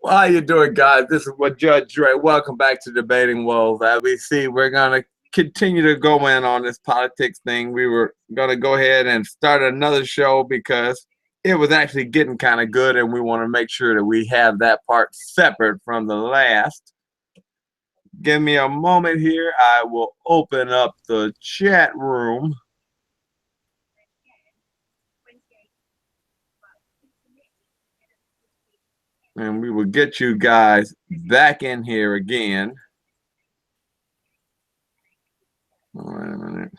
How you doing, guys? This is what Judge Dre. Welcome back to Debating Woes. As we see, we're gonna continue to go in on this politics thing. We were gonna go ahead and start another show because it was actually getting kind of good, and we want to make sure that we have that part separate from the last. Give me a moment here. I will open up the chat room. And we will get you guys back in here again. Wait a minute.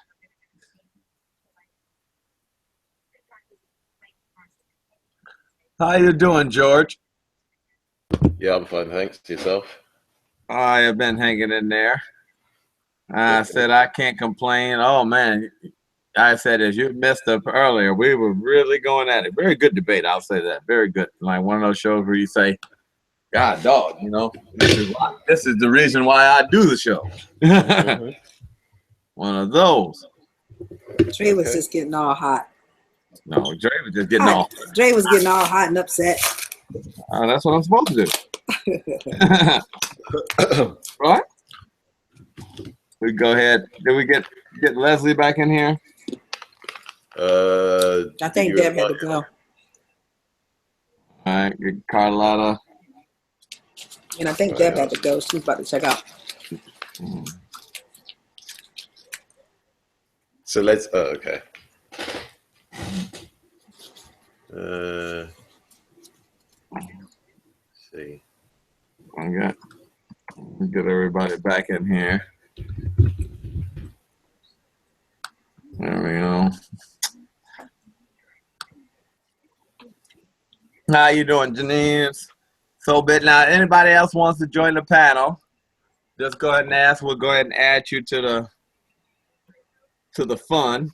How you doing, George? Yeah, I'm fine, thanks. Yourself? I have been hanging in there. I said I can't complain. Oh man, I said as you messed up earlier, we were really going at it. Very good debate, I'll say that. Very good. Like one of those shows where you say, God dog, this is the reason why I do the show. One of those. Dre was just getting all hot. No, Dre was just getting all. Dre was getting all hot and upset. That's what I'm supposed to do. Right? We go ahead. Did we get Leslie back in here? I think Deb had to go. All right, get Carlotta. And I think Deb had to go. She's about to check out. So let's. Okay. Let's see. Get everybody back in here. There we go. How you doing, Janine? So bit now. Anybody else wants to join the panel? Just go ahead and ask. We'll go ahead and add you to the fun.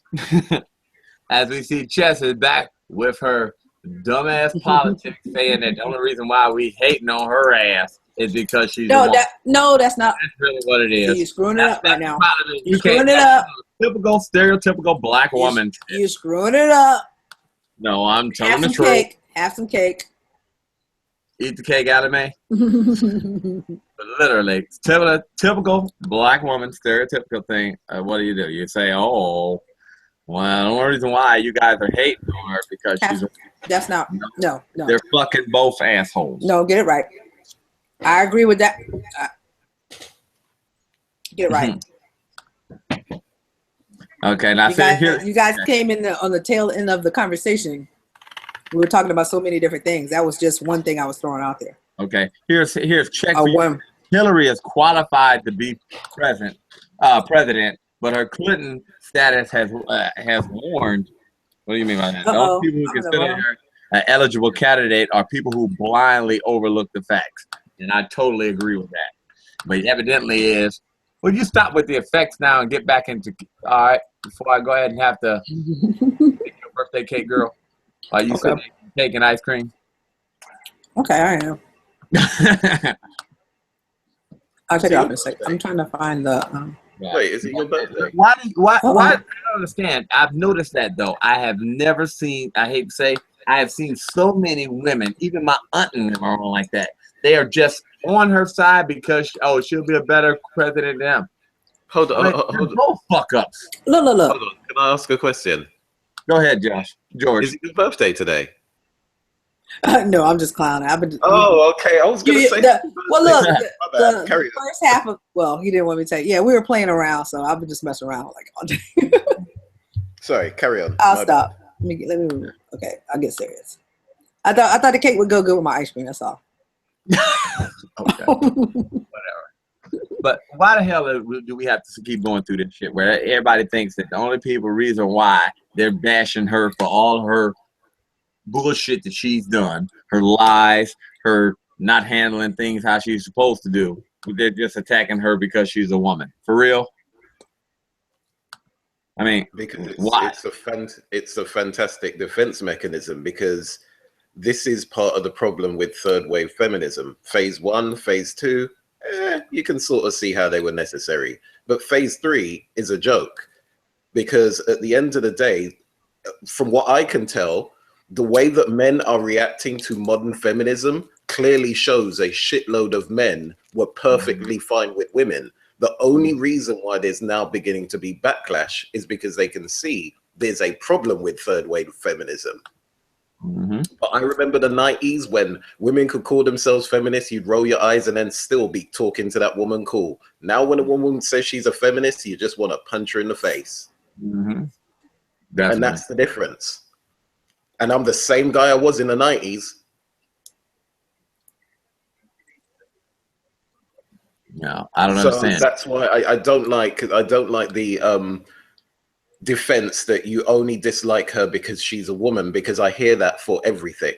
As we see, Chess is back with her dumbass politics, saying that the only reason why we hating on her ass is because she's that's not. That's really what it is. You're screwing it up right now. You're screwing it up. Typical, stereotypical black woman. You're screwing it up. No, I'm telling the truth. Have some cake. Eat the cake out of me. Literally, typical black woman, stereotypical thing. What do? You say, oh, well, the only reason why you guys are hating on her because she's. That's not. No. They're fucking both assholes. No, get it right. I agree with that. Get it right. Okay, now you guys came in on the tail end of the conversation. We were talking about so many different things. That was just one thing I was throwing out there. Okay, here's check for you. Hillary is qualified to be president, but her Clinton status has warned. What do you mean by that? Those people who consider her an eligible candidate are people who blindly overlook the facts, and I totally agree with that. But evidently is. Will you stop with the effects now and get back into? All right, before I go ahead and have to make your birthday cake, girl. Are you sitting cake and ice cream? Okay, I am. I'll tell you in a second. I'm trying to find the. Wait, is it your birthday? Why? I don't understand. I've noticed that though. I have never seen. I hate to say, I have seen so many women, even my aunt and them are like that. They are just on her side because she'll be a better president than them. Hold on. Both fuck ups. Look. Hold on. Can I ask a question? Go ahead, George. Is it your birthday today? No, I'm just clowning. Okay. I was going to say. The first half of he didn't want me to tell you. Yeah, we were playing around, so I've been just messing around like all day. Sorry, carry on. I'll stop. Let me. Okay, I'll get serious. I thought the cake would go good with my ice cream. That's all. Okay. Whatever. But why the hell do we have to keep going through this shit where everybody thinks that the only reason why they're bashing her for all her bullshit that she's done, her lies, her not handling things how she's supposed to do, they're just attacking her because she's a woman? For real? I mean, because why? It's a fantastic defense mechanism because this is part of the problem with third wave feminism. Phase 1, phase 2, you can sort of see how they were necessary. But phase 3 is a joke because at the end of the day, from what I can tell, the way that men are reacting to modern feminism clearly shows a shitload of men were perfectly fine with women. The only reason why there's now beginning to be backlash is because they can see there's a problem with third wave feminism. But I remember the 90s when women could call themselves feminists, you'd roll your eyes and then still be talking to that woman cool. Now when a woman says she's a feminist, you just want to punch her in the face. And that's the difference. And I'm the same guy I was in the 90s. No, I don't understand. That's why I don't like the defense that you only dislike her because she's a woman, because I hear that for everything.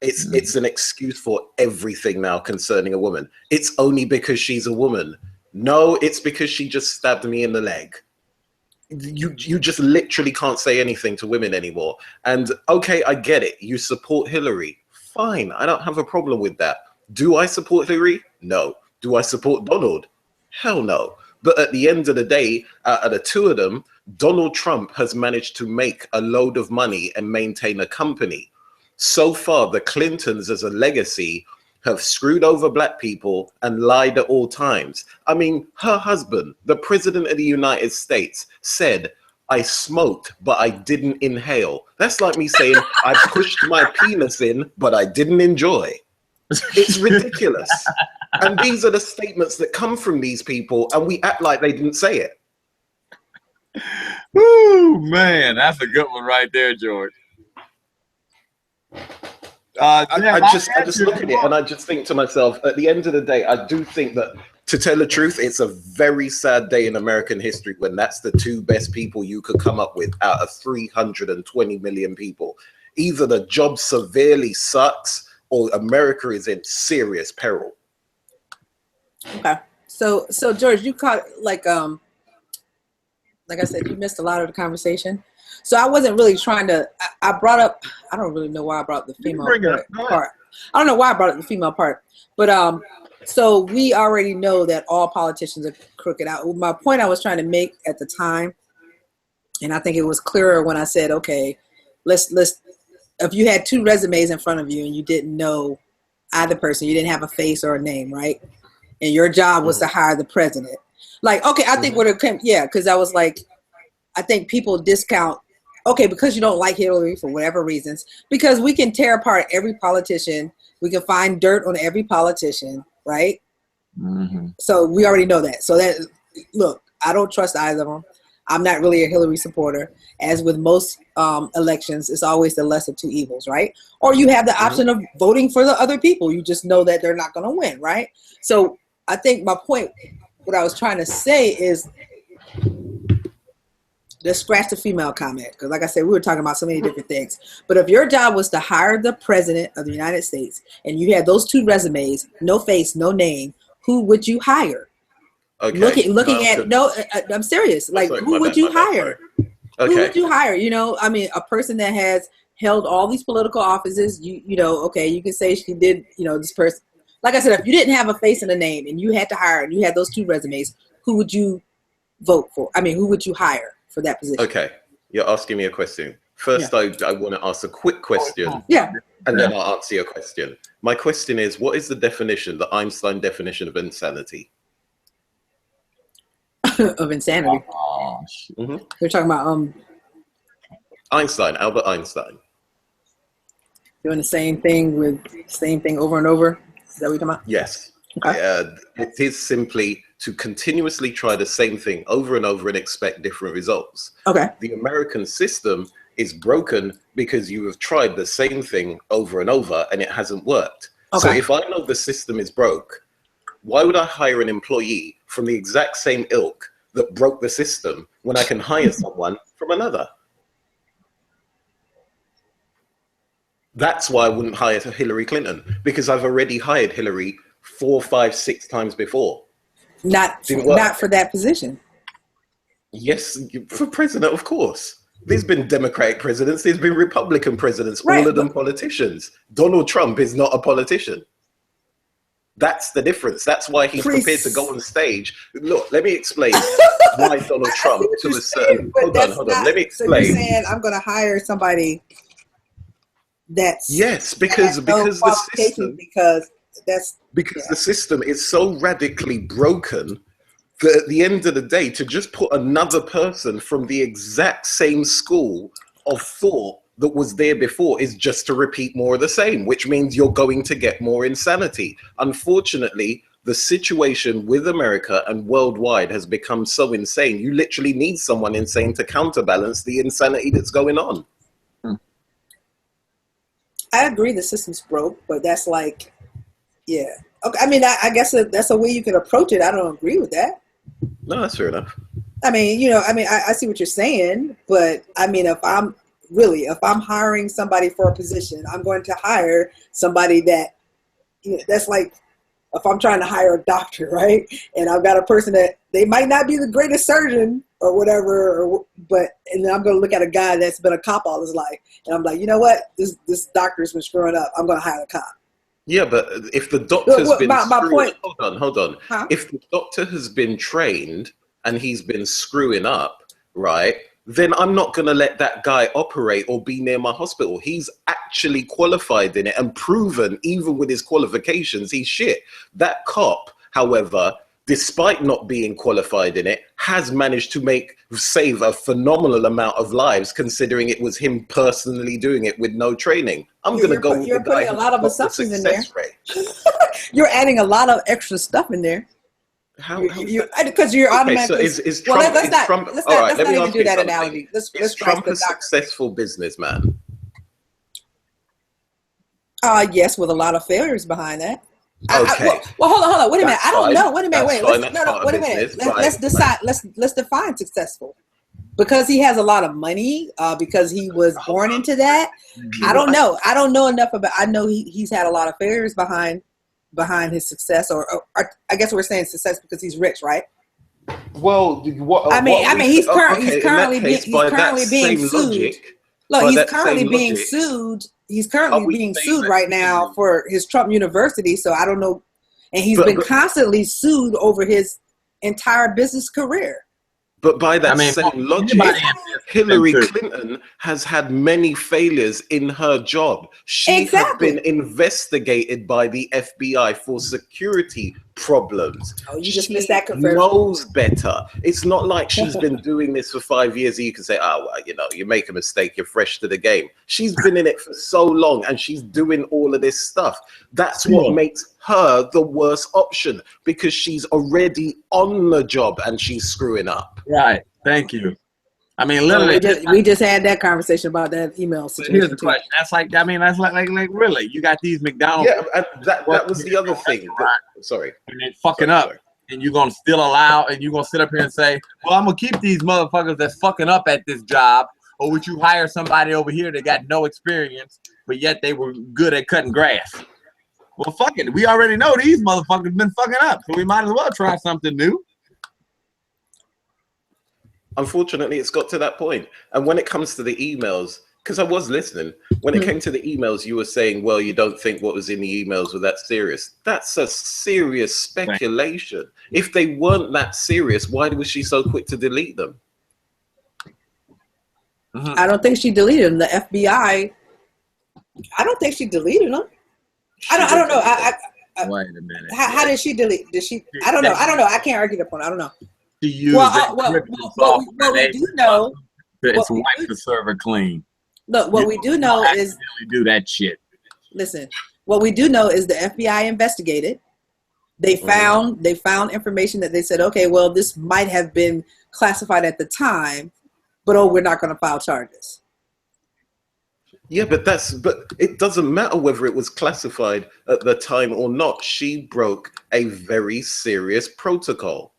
It's an excuse for everything now concerning a woman. It's only because she's a woman. No, it's because she just stabbed me in the leg. You just literally can't say anything to women anymore. And okay, I get it. You support Hillary. Fine. I don't have a problem with that. Do I support Hillary? No. Do I support Donald? Hell no. But at the end of the day, out of the two of them, Donald Trump has managed to make a load of money and maintain a company. So far, the Clintons as a legacy have screwed over black people and lied at all times. I mean, her husband, the president of the United States, said, I smoked, but I didn't inhale. That's like me saying, I pushed my penis in, but I didn't enjoy. It's ridiculous. And these are the statements that come from these people, and we act like they didn't say it. Woo, man, that's a good one right there, George. I just look at it and I just think to myself, at the end of the day, I do think that, to tell the truth, it's a very sad day in American history when that's the two best people you could come up with out of 320 million people. Either the job severely sucks or America is in serious peril. Okay. So George, you caught like I said, you missed a lot of the conversation. So I wasn't really trying to. I brought up. I don't really know why I brought up the female part. I don't know why I brought up the female part. But so we already know that all politicians are crooked out. My point I was trying to make at the time, and I think it was clearer when I said, okay, let's. If you had two resumes in front of you and you didn't know either person, you didn't have a face or a name, right? And your job was to hire the president. Like, okay, I think what it came, yeah, because I was like, I think people discount, okay, because you don't like Hillary for whatever reasons, because we can tear apart every politician. We can find dirt on every politician, right? So we already know that. So that, look, I don't trust either of them. I'm not really a Hillary supporter. As with most elections, it's always the lesser two evils, right? Or you have the option of voting for the other people. You just know that they're not going to win, right? So I think my point, what I was trying to say is, let's scratch the female comment. Because like I said, we were talking about so many different things. But if your job was to hire the president of the United States and you had those two resumes, no face, no name, who would you hire? Okay. I'm serious. Like, who would you hire? Okay. Who would you hire? You know, I mean, a person that has held all these political offices, you know, okay, you can say she did, you know, this person. Like I said, if you didn't have a face and a name and you had to hire and you had those two resumes, who would you vote for? I mean, who would you hire for that position? Okay. You're asking me a question. First, I want to ask a quick question. Yeah. And then I'll answer your question. My question is, what is the definition, the Einstein definition of insanity? Of insanity. You're talking about Einstein, Albert Einstein. Doing the same thing over and over. Is that what you're talking about? Yes. Okay. It is simply to continuously try the same thing over and over and expect different results. Okay. The American system is broken because you have tried the same thing over and over and it hasn't worked. Okay. So if I know the system is broke, why would I hire an employee from the exact same ilk that broke the system when I can hire someone from another? That's why I wouldn't hire Hillary Clinton, because I've already hired Hillary 4, 5, 6 times before. Not for that position. Yes, for president, of course. There's been Democratic presidents, there's been Republican presidents, right, all of them politicians. Donald Trump is not a politician. That's the difference. That's why he's prepared to go on stage. Look, let me explain why Donald Trump to a certain... Hold on. Let me explain. So you're saying I'm going to hire somebody That's yes, because the system, because the system is so radically broken that at the end of the day, to just put another person from the exact same school of thought that was there before is just to repeat more of the same, which means you're going to get more insanity. Unfortunately, the situation with America and worldwide has become so insane. You literally need someone insane to counterbalance the insanity that's going on. I agree the system's broke, but that's like, yeah. Okay, I mean, I guess that's a way you can approach it. I don't agree with that. No, that's fair enough. I mean, I see what you're saying, but I mean, if I'm hiring somebody for a position, I'm going to hire somebody that, that's like, if I'm trying to hire a doctor, right? And I've got a person that they might not be the greatest surgeon or whatever, and then I'm going to look at a guy that's been a cop all his life. And I'm like, you know what? This doctor's been screwing up. I'm going to hire a cop. Yeah, but if the doctor's been point, hold on. Huh? If the doctor has been trained and he's been screwing up, right, then I'm not going to let that guy operate or be near my hospital. He's actually qualified in it and proven, even with his qualifications, he's shit. That cop, however, despite not being qualified in it, has managed to save a phenomenal amount of lives, considering it was him personally doing it with no training. I'm going to go with you're the guy putting a lot of assumptions in there. You're adding a lot of extra stuff in there. How? Because you're automatically. So is Trump? Let's not even do that analogy. Is Trump a successful businessman? Yes, with a lot of failures behind that. Okay. Well, hold on. Wait a minute. I don't know. Wait a minute. Wait a minute. Let's decide. Let's define successful. Because he has a lot of money. Because he was born into that. I don't know. I don't know enough about. I know he's had a lot of failures behind his success, or I guess we're saying success because he's rich, right? Well, he's currently being sued. Look, he's currently being sued. He's currently being sued right now for his Trump University. So I don't know, and he's been constantly sued over his entire business career. But by that same logic, Hillary Clinton has had many failures in her job. She has been investigated by the FBI for security problems. Oh, you just missed that confession. She knows better. It's not like she's been doing this for 5 years and you can say, oh, well, you make a mistake, you're fresh to the game. She's been in it for so long and she's doing all of this stuff. That's what makes her the worst option, because she's already on the job and she's screwing up. Right. Thank you. I mean, literally, we just had that conversation about that email situation. Here's the question. That's like really, you got these McDonald's. Yeah, that was the other thing. Sorry. And they're fucking up. And you're going to still allow, and you're going to sit up here and say, well, I'm going to keep these motherfuckers that's fucking up at this job, or would you hire somebody over here that got no experience, but yet they were good at cutting grass? Well, fuck it. We already know these motherfuckers been fucking up, so we might as well try something new. Unfortunately, it's got to that point. And when it comes to the emails, because I was listening, when it came to the emails, you were saying, well, you don't think what was in the emails was that serious. That's a serious speculation. Right. If they weren't that serious, why was she so quick to delete them? I don't think she deleted them. The FBI, I don't think she deleted them. I don't know. Wait a minute. How did she delete? Did she? I don't know. I can't argue the point. I don't know. She used what we do know, it's wipe the server clean. Look, what we do know is do that shit. Listen, what we do know is the FBI investigated. They found information that they said, okay, well, this might have been classified at the time, but we're not going to file charges. Yeah, but it doesn't matter whether it was classified at the time or not. She broke a very serious protocol.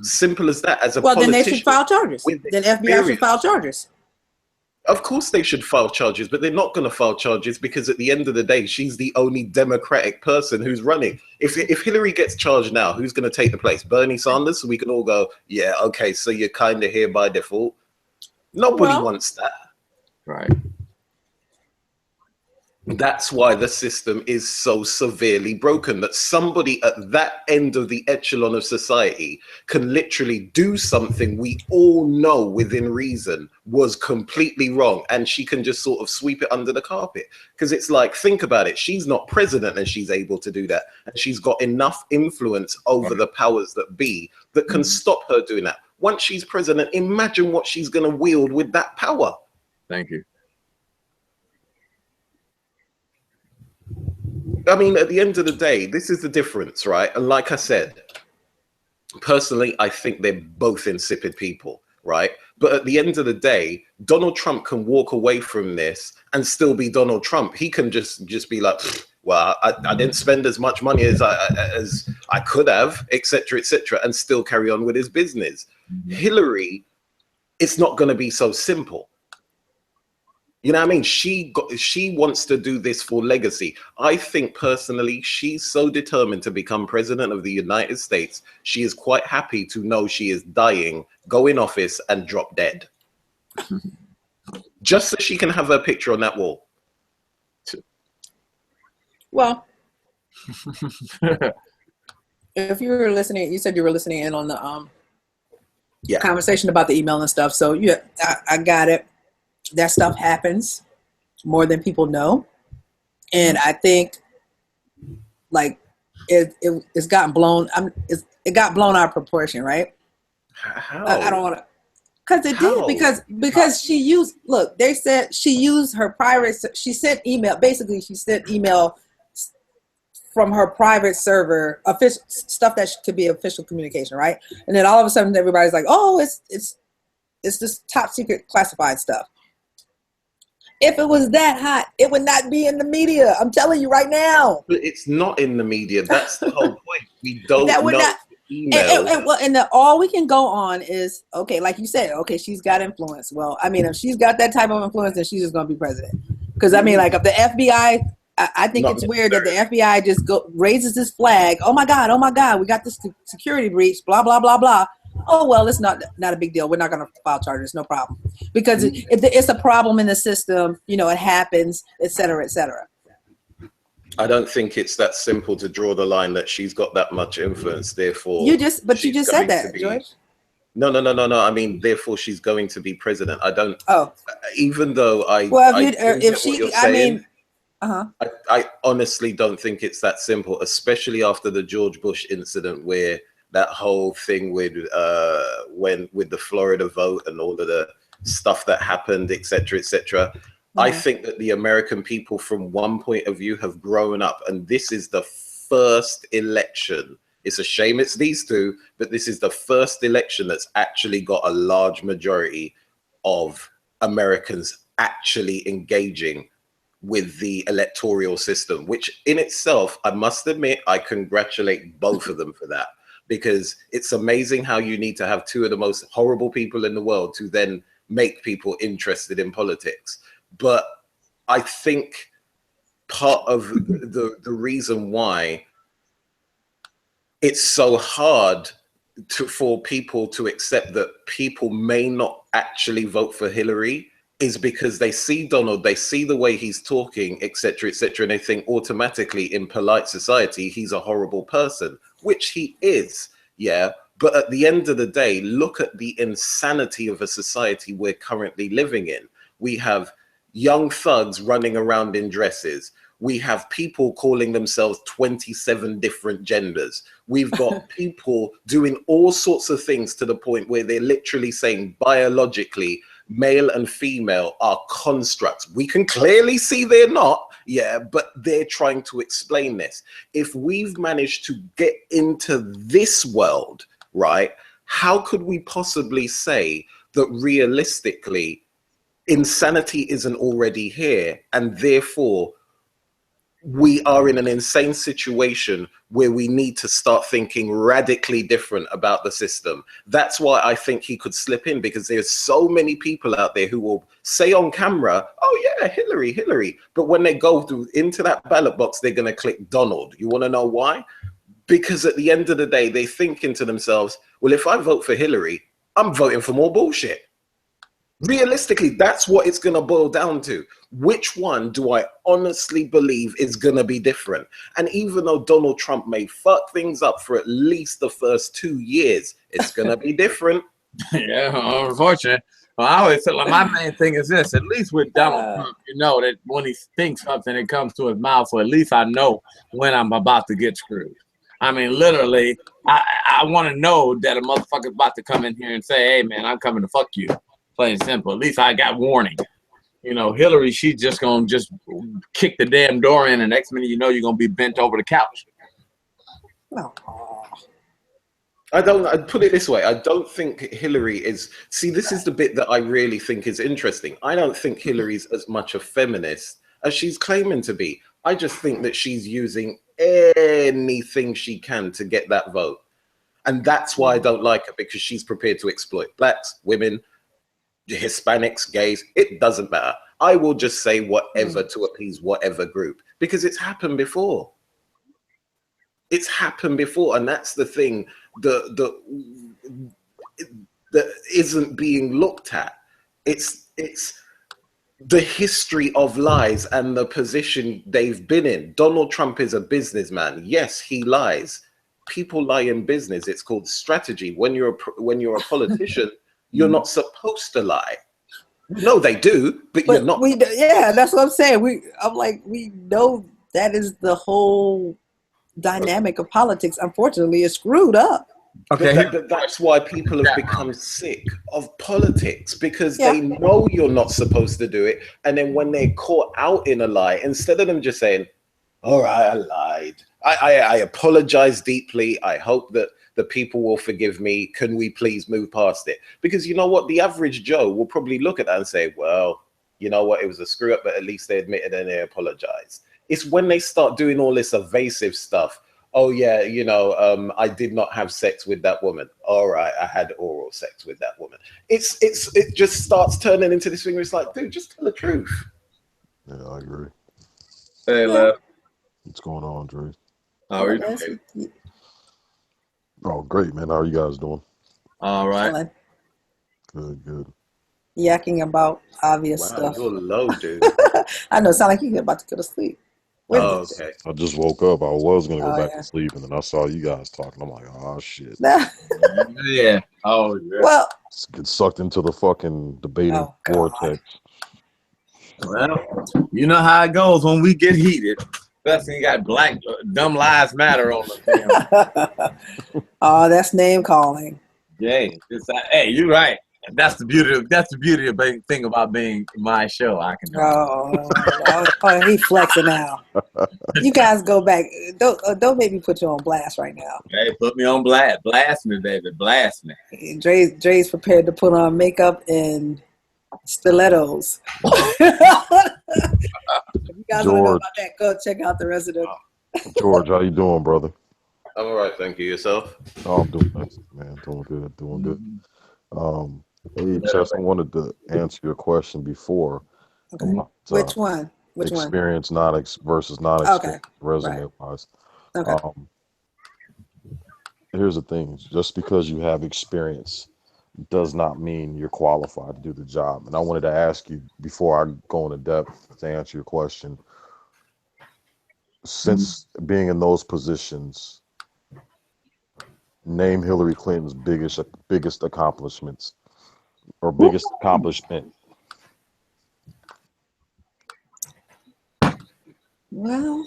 Simple as that. As a politician, then they should file charges. Then FBI should file charges. Of course they should file charges, but they're not going to file charges because at the end of the day, she's the only Democratic person who's running. If Hillary gets charged now, who's going to take the place? Bernie Sanders? So we can all go, yeah, okay, so you're kind of here by default. Nobody wants that. Right. That's why the system is so severely broken, that somebody at that end of the echelon of society can literally do something we all know within reason was completely wrong, and she can just sort of sweep it under the carpet. Because it's like, think about it, she's not president and she's able to do that, and she's got enough influence over the powers that be that can stop her doing that. Once she's president, imagine what she's going to wield with that power. Thank you. I mean, at the end of the day, this is the difference, right? And like I said, personally, I think they're both insipid people, right? But at the end of the day, Donald Trump can walk away from this and still be Donald Trump. He can just be like, well, I didn't spend as much money as I could have, etc., and still carry on with his business. Hillary, it's not going to be so simple. You know what I mean? She wants to do this for legacy. I think personally, she's so determined to become president of the United States. She is quite happy to know she is dying, go in office and drop dead. Just so she can have her picture on that wall. Well, if you were listening, you said you were listening in on the conversation about the email and stuff. So yeah, I got it. That stuff happens more than people know, and I think like it's gotten blown. It got blown out of proportion, right? How? I don't want to, because it did, because she used. Look, they said she used her private. She sent email. Basically, she sent email from her private server, official stuff that could be official communication, right? And then all of a sudden, everybody's like, "Oh, it's this top secret classified stuff." If it was that hot, it would not be in the media. I'm telling you right now. But it's not in the media. That's the whole point. We don't know. And all we can go on is, okay, like you said, okay, she's got influence. Well, I mean, if she's got that type of influence, then she's just going to be president. Because, I mean, like, if the FBI, I think it's weird that the FBI just raises this flag. Oh, my God, we got this security breach, blah, blah, blah, blah. Oh, well, it's not a big deal. We're not going to file charges. No problem. Because it's a problem in the system, you know, it happens, et cetera, et cetera. I don't think it's that simple to draw the line that she's got that much influence. Therefore, you just said that, George. No. I mean, therefore, she's going to be president. I don't. Oh. Even though I. Well, I honestly don't think it's that simple, especially after the George Bush incident, where that whole thing with the Florida vote and all of the stuff that happened, etc., etc. I think that the American people, from one point of view, have grown up, and this is the first election. It's a shame it's these two, but this is the first election that's actually got a large majority of Americans actually engaging with the electoral system, which in itself, I must admit, I congratulate both of them for that. Because it's amazing how you need to have two of the most horrible people in the world to then make people interested in politics. But I think part of the reason why it's so hard for people to accept that people may not actually vote for Hillary is because they see Donald, they see the way he's talking, etc., and they think automatically in polite society, he's a horrible person, which he is, yeah. But at the end of the day, look at the insanity of a society we're currently living in. We have young thugs running around in dresses. We have people calling themselves 27 different genders. We've got people doing all sorts of things to the point where they're literally saying biologically, male and female are constructs. We can clearly see they're not, yeah, but they're trying to explain this. If we've managed to get into this world, right, how could we possibly say that realistically insanity isn't already here, and therefore we are in an insane situation where we need to start thinking radically different about the system? That's why I think he could slip in, because there's so many people out there who will say on camera, oh yeah, Hillary. But when they go through into that ballot box, they're going to click Donald. You want to know why? Because at the end of the day, they think into themselves, well, if I vote for Hillary, I'm voting for more bullshit. Realistically, that's what it's going to boil down to. Which one do I honestly believe is going to be different? And even though Donald Trump may fuck things up for at least the first 2 years, it's going to be different. Yeah, unfortunate. Well, I always say, like, my main thing is this: at least with Donald Trump, you know that when he thinks something, it comes to his mouth. So at least I know when I'm about to get screwed. I mean, literally, I want to know that a motherfucker's about to come in here and say, "Hey, man, I'm coming to fuck you." Plain and simple. At least I got warning. You know, Hillary, she's just gonna just kick the damn door in, and next minute you know you're gonna be bent over the couch. I'd put it this way. I don't think Hillary is. See, this is the bit that I really think is interesting. I don't think Hillary's as much a feminist as she's claiming to be. I just think that she's using anything she can to get that vote. And that's why I don't like her, because she's prepared to exploit blacks, women, Hispanics, gays. It doesn't matter. I will just say whatever to appease whatever group, because it's happened before. It's happened before, and that's the thing that isn't being looked at. It's the history of lies and the position they've been in. Donald Trump is a businessman. Yes, he lies. People lie in business. It's called strategy. When you're a politician, you're not supposed to lie. No, they do, but you're not. Yeah, that's what I'm saying. We know that is the whole dynamic of politics. Unfortunately, it's screwed up. Okay, but that's why people have become sick of politics, because they know you're not supposed to do it, and then when they're caught out in a lie, instead of them just saying, "All right, I lied. I apologize deeply. I hope that the people will forgive me. Can we please move past it?" Because you know what? The average Joe will probably look at that and say, "Well, you know what? It was a screw up, but at least they admitted and they apologized." It's when they start doing all this evasive stuff. Oh yeah, you know, I did not have sex with that woman. All right, I had oral sex with that woman. It just starts turning into this thing where it's like, dude, just tell the truth. Yeah, I agree. Hey, love. What's going on, Dre? How are you doing? Oh, great, man. How are you guys doing? All right. Good. Yakking about obvious stuff. You're low, dude. I know. It sounds like you're about to go to sleep. Okay. I just woke up. I was gonna go back to sleep, and then I saw you guys talking. I'm like, oh shit. Yeah. Oh yeah. Well, get sucked into the fucking debating vortex. Well, you know how it goes when we get heated. Especially you got Black Dumb Lives Matter on the film. Oh, that's name calling. Yeah. Hey, you're right. That's the beauty of the thing about being my show. I can. Oh, he flexing now. You guys go back. Don't make me put you on blast right now. Hey, put me on blast. Blast me, baby. Blast me. Dre's prepared to put on makeup and stilettos. If you guys want to know about that, go check out the rest of them. George, how you doing, brother? I'm all right, thank you. Yourself? Oh, I'm doing nice, man. Doing good. Hey, Chess, I wanted to answer your question before. Okay. Which one? Experience versus non-experience, resume-wise. Okay. Here's the thing. Just because you have experience does not mean you're qualified to do the job. And I wanted to ask you, before I go into depth to answer your question, since being in those positions, name Hillary Clinton's biggest accomplishments. Or biggest accomplishment? Well,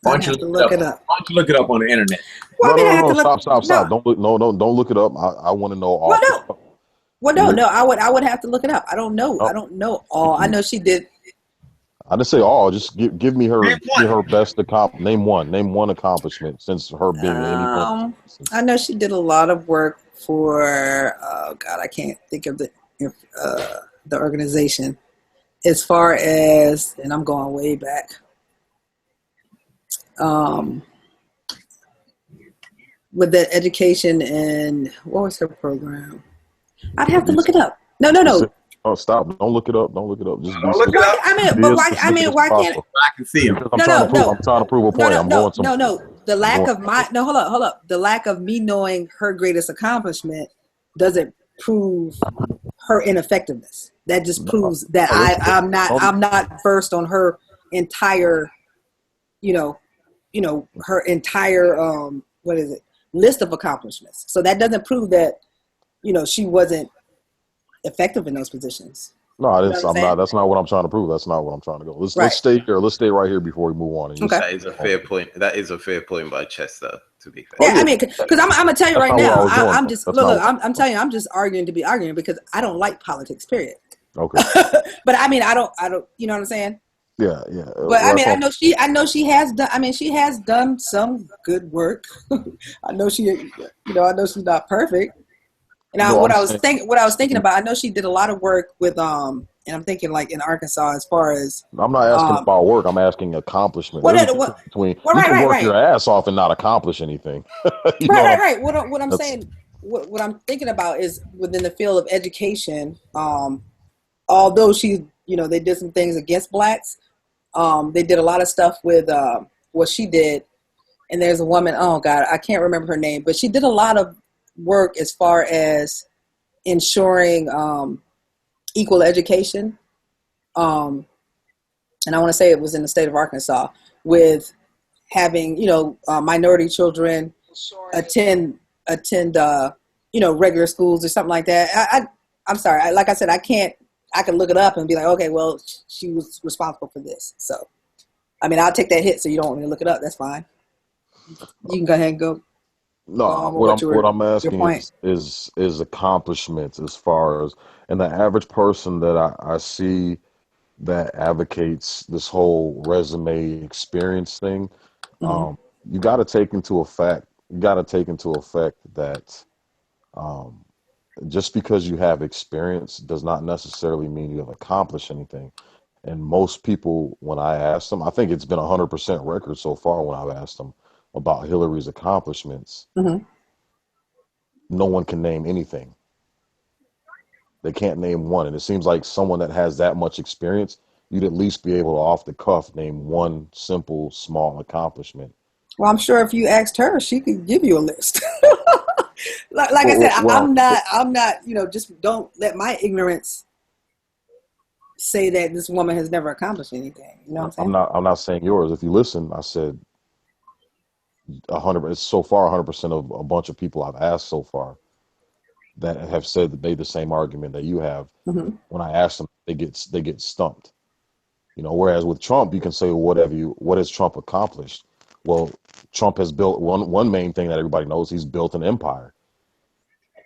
why don't you look it up? Why don't you look it up on the internet? Well, no, stop. Don't look it up. I want to know all. No. I would have to look it up. I don't know. I don't know all. I know she did. I didn't say all. Just give me her best accomplishment. Name one accomplishment since her being any. I know she did a lot of work for. Oh God, I can't think of the organization. As far as, and I'm going way back. With the education and what was her program? I'd have to look it up. No. Oh, stop! Don't look it up. Just don't look it up. Why can't I can see him? I'm trying to prove a point. The lack of hold up. The lack of me knowing her greatest accomplishment doesn't prove her ineffectiveness. That just proves that I'm not versed on her entire, her entire list of accomplishments. So that doesn't prove that, she wasn't effective in those positions. No, I'm not. That's not what I'm trying to prove. That's not what I'm trying to go. Let's stay here. Let's stay right here before we move on. Okay. That is a fair point. That is a fair point by Chester, to be fair. Yeah, I mean, because I'm gonna tell you right now, I'm just I'm telling you, I'm just arguing to be arguing because I don't like politics. Period. Okay. But I mean, I don't. You know what I'm saying? Yeah. But I mean, I know she has done. I mean, she has done some good work. I know she's not perfect. And what I was thinking about, I know she did a lot of work with and I'm thinking like in Arkansas as far as I'm not asking about work, I'm asking accomplishment. You can work your ass off and not accomplish anything. Right. What I'm saying, what I'm thinking about is within the field of education, although they did some things against blacks, they did a lot of stuff with what she did. And there's a woman, oh God, I can't remember her name, but she did a lot of work as far as ensuring equal education. And I want to say it was in the state of Arkansas with having, minority children attend regular schools or something like that. I'm sorry. Like I said, I can look it up and be like, okay, well, she was responsible for this. So, I mean, I'll take that hit. So you don't want me to look it up. That's fine. You can go ahead and go. No, what I'm asking is accomplishments as far as, and the average person that I see that advocates this whole resume experience thing, you got to take into effect that just because you have experience does not necessarily mean you have accomplished anything. And most people, when I ask them, I think it's been 100% record so far when I've asked them about Hillary's accomplishments, no one can name anything. They can't name one. And it seems like someone that has that much experience, you'd at least be able to off the cuff name one simple, small accomplishment. Well, I'm sure if you asked her, she could give you a list. like I said, I'm not, just don't let my ignorance say that this woman has never accomplished anything. You know what I'm saying? I'm not saying yours. If you listen, I said 100%. So far, 100% of a bunch of people I've asked so far that have said that made the same argument that you have. When I ask them, they get stumped. Whereas with Trump, you can say what has Trump accomplished? Well, Trump has built one main thing that everybody knows. He's built an empire.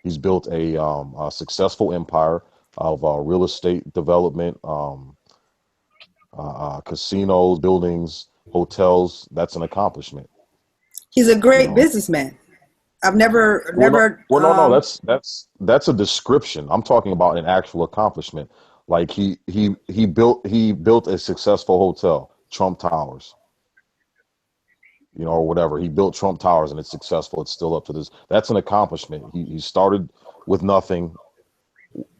He's built a successful empire of real estate development, casinos, buildings, hotels. That's an accomplishment. He's a great businessman. I've never. No. That's a description. I'm talking about an actual accomplishment. Like he built a successful hotel, Trump Towers. Or whatever. He built Trump Towers and it's successful. It's still up to this. That's an accomplishment. He started with nothing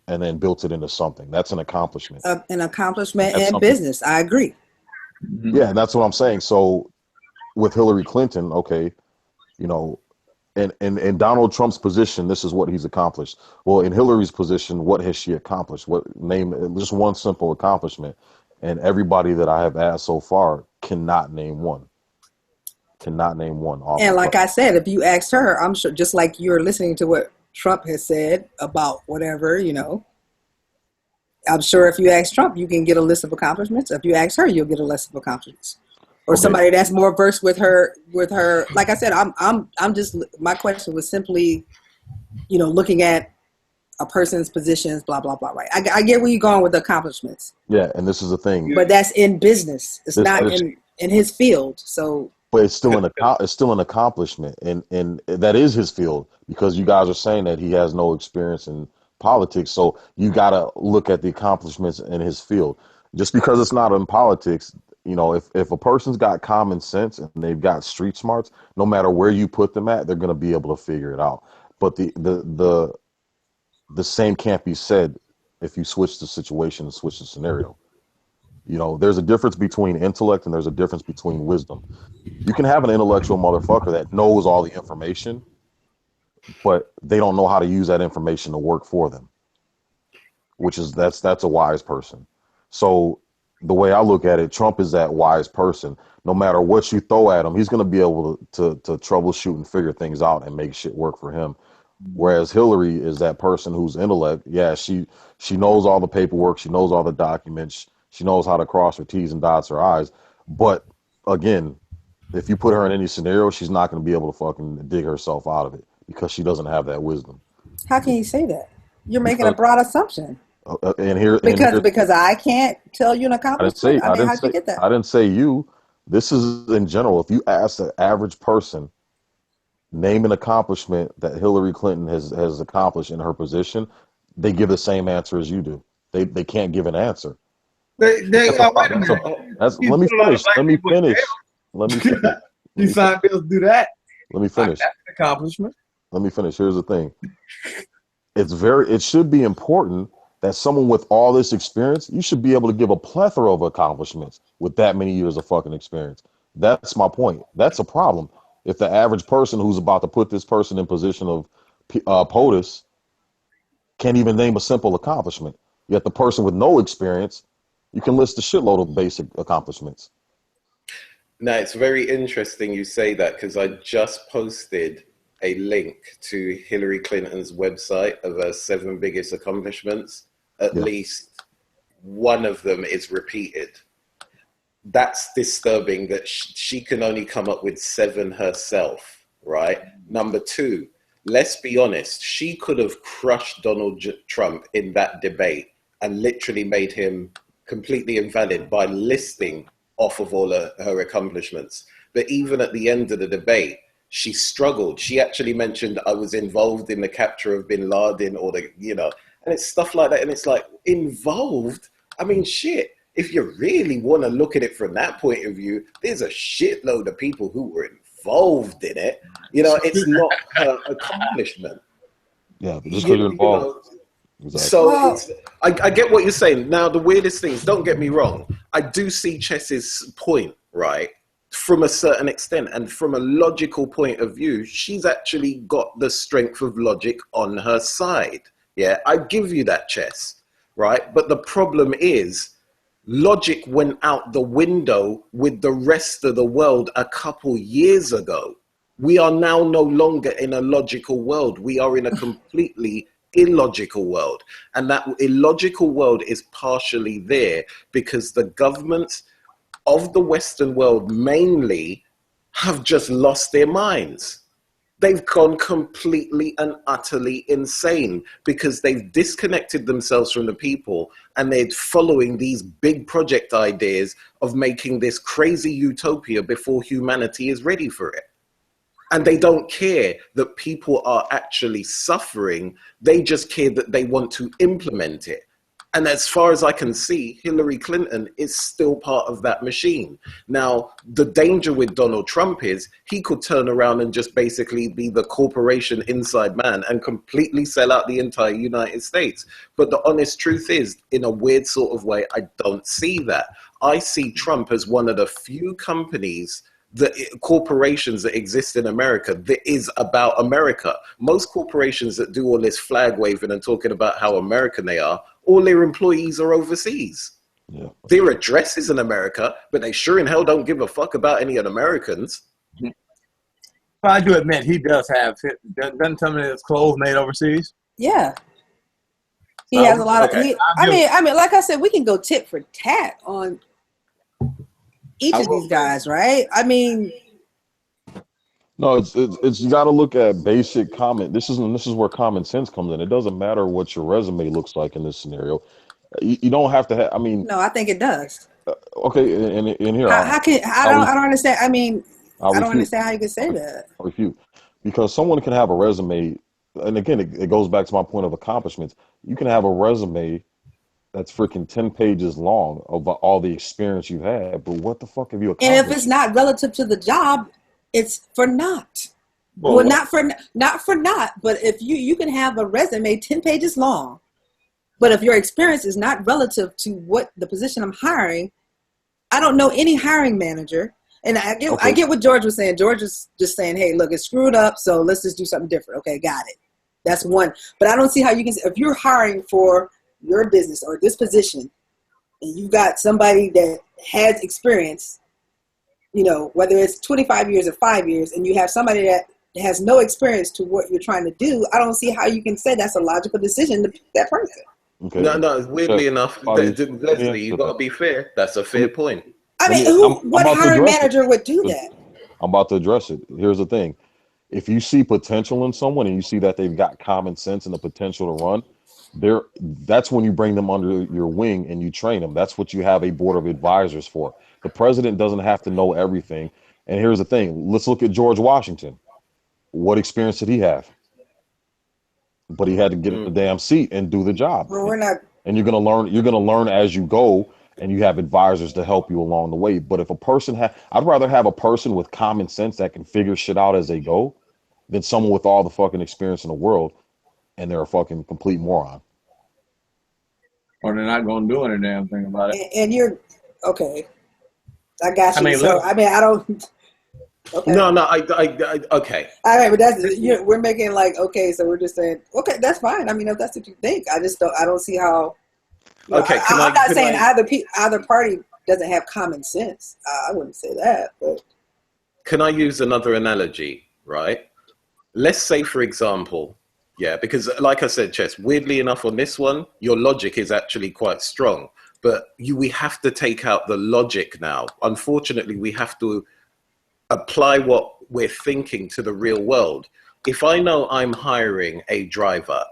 and then built it into something. That's an accomplishment. An accomplishment in business. I agree. Yeah, and that's what I'm saying. So with Hillary Clinton, okay, in Donald Trump's position, this is what he's accomplished. Well, in Hillary's position, what has she accomplished? Name just one simple accomplishment. And everybody that I have asked so far cannot name one. And like I said, if you asked her, I'm sure, just like you're listening to what Trump has said about whatever, I'm sure if you ask Trump, you can get a list of accomplishments. If you ask her, you'll get a list of accomplishments. Or somebody that's more versed with her. Like I said, I'm just, my question was simply, looking at a person's positions, blah, blah, blah, right? I get where you're going with the accomplishments. Yeah, and this is the thing. But that's in business. It's not in his field, so. But it's still an accomplishment, and that is his field, because you guys are saying that he has no experience in politics. So you got to look at the accomplishments in his field. Just because it's not in politics, if a person's got common sense and they've got street smarts, no matter where you put them at, they're going to be able to figure it out. But the same can't be said if you switch the situation and switch the scenario. There's a difference between intellect and there's a difference between wisdom. You can have an intellectual motherfucker that knows all the information, but they don't know how to use that information to work for them. that's a wise person. So the way I look at it, Trump is that wise person. No matter what you throw at him, he's going to be able to troubleshoot and figure things out and make shit work for him. Whereas Hillary is that person whose intellect, yeah, she knows all the paperwork, she knows all the documents, she knows how to cross her T's and dots her I's. But again, if you put her in any scenario, she's not going to be able to fucking dig herself out of it because she doesn't have that wisdom. How can you say that? You're making a broad assumption. Because I can't tell you an accomplishment. How'd you get that? I didn't say you. This is in general. If you ask the average person, name an accomplishment that Hillary Clinton has accomplished in her position, they give the same answer as you do. They can't give an answer. Let me finish. You signed bills to do that. Let me finish. That's an accomplishment. Let me finish. Here's the thing. It should be important that someone with all this experience, you should be able to give a plethora of accomplishments with that many years of fucking experience. That's my point. That's a problem. If the average person who's about to put this person in position of POTUS can't even name a simple accomplishment, yet the person with no experience, you can list a shitload of basic accomplishments. Now, it's very interesting you say that because I just posted a link to Hillary Clinton's website of her 7 biggest accomplishments. At least one of them is repeated. That's disturbing that she can only come up with 7 herself, right? Number 2, let's be honest. She could have crushed Donald Trump in that debate and literally made him completely invalid by listing off of all her accomplishments. But even at the end of the debate, she struggled. She actually mentioned, I was involved in the capture of bin Laden and it's stuff like that. And it's like, involved? I mean, shit. If you really want to look at it from that point of view, there's a shitload of people who were involved in it. It's not her accomplishment. Yeah, just because you're involved. Exactly. So I get what you're saying. Now, the weirdest thing is, don't get me wrong, I do see Chess's point, right? From a certain extent, and from a logical point of view, she's actually got the strength of logic on her side. Yeah, I give you that, Chess, right? But the problem is, logic went out the window with the rest of the world a couple years ago. We are now no longer in a logical world. We are in a completely illogical world. And that illogical world is partially there because the governments of the Western world mainly have just lost their minds. They've gone completely and utterly insane because they've disconnected themselves from the people and they're following these big project ideas of making this crazy utopia before humanity is ready for it. And they don't care that people are actually suffering. They just care that they want to implement it. And as far as I can see, Hillary Clinton is still part of that machine. Now, the danger with Donald Trump is he could turn around and just basically be the corporation inside man and completely sell out the entire United States. But the honest truth is, in a weird sort of way, I don't see that. I see Trump as one of the few companies, the corporations that exist in America that is about America. Most corporations that do all this flag waving and talking about how American they are, all their employees are overseas. Yeah. Their address is in America, but they sure in hell don't give a fuck about any of the Americans. Well, I do admit he does have, doesn't some of his clothes made overseas? Yeah. He has a lot of, I mean, like I said, we can go tit for tat on each of these guys, right? I mean, no, it's you got to look at basic common. This is where common sense comes in. It doesn't matter what your resume looks like in this scenario. You don't have to have. I mean, no, I think it does. Okay, and here, I don't understand. I mean, I don't understand how you can say that. I refute, because someone can have a resume, and again, it goes back to my point of accomplishments. You can have a resume that's freaking 10 pages long about all the experience you had, but what the fuck have you accomplished? And if it's not relative to the job, it's for naught. Well, not for naught, but if you can have a resume 10 pages long, but if your experience is not relative to what the position I'm hiring, I don't know any hiring manager. And I get what George was saying. George is just saying, hey, look, it's screwed up, so let's just do something different. Okay, got it. That's one. But I don't see how you can, if you're hiring for your business or this position, and you got somebody that has experience, you know, whether it's 25 years or 5 years, and you have somebody that has no experience to what you're trying to do, I don't see how you can say that's a logical decision to pick that person. Okay. No, weirdly enough, Leslie, you got to be fair. That's a fair point. I mean, what hiring manager would do that? I'm about to address it. Here's the thing. If you see potential in someone and you see that they've got common sense and the potential to run, that's when you bring them under your wing and you train them. That's what you have a board of advisors for. The president doesn't have to know everything. And here's the thing. Let's look at George Washington. What experience did he have? But he had to get in the damn seat and do the job. Well, we're not. And you're gonna learn as you go, and you have advisors to help you along the way. But if a person I'd rather have a person with common sense that can figure shit out as they go than someone with all the fucking experience in the world and they're a fucking complete moron. Or they're not gonna do any damn thing about it. And you're okay. I got you. I mean, so I don't. Okay. No, I okay. All right, but we're making like, okay, so we're just saying, okay, that's fine. I mean, if that's what you think, I don't see how. Okay, I'm not saying either party doesn't have common sense. I wouldn't say that, but. Can I use another analogy, right? Let's say, for example, yeah, because like I said, Chess, weirdly enough on this one, your logic is actually quite strong, but we have to take out the logic now. Unfortunately, we have to apply what we're thinking to the real world. If I know I'm hiring a driver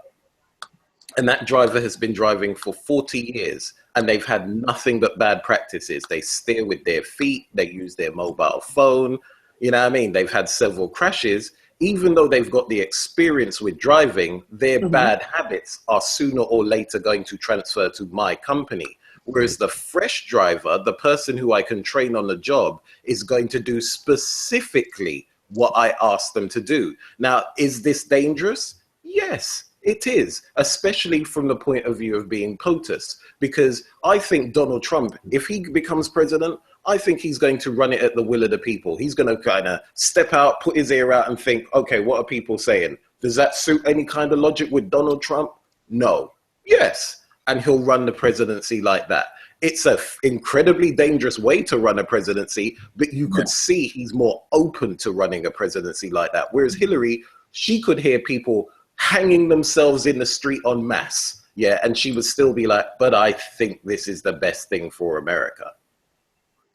and that driver has been driving for 40 years and they've had nothing but bad practices, they steer with their feet, they use their mobile phone, you know what I mean? They've had several crashes. Even though they've got the experience with driving, their bad habits are sooner or later going to transfer to my company. Whereas the fresh driver, the person who I can train on the job, is going to do specifically what I asked them to do. Now, is this dangerous? Yes, it is, especially from the point of view of being POTUS. Because I think Donald Trump, if he becomes president, I think he's going to run it at the will of the people. He's going to kind of step out, put his ear out and think, okay, what are people saying? Does that suit any kind of logic with Donald Trump? No. Yes. And he'll run the presidency like that. It's an incredibly dangerous way to run a presidency, but you could see he's more open to running a presidency like that. Whereas Hillary, she could hear people hanging themselves in the street en masse. Yeah. And she would still be like, but I think this is the best thing for America.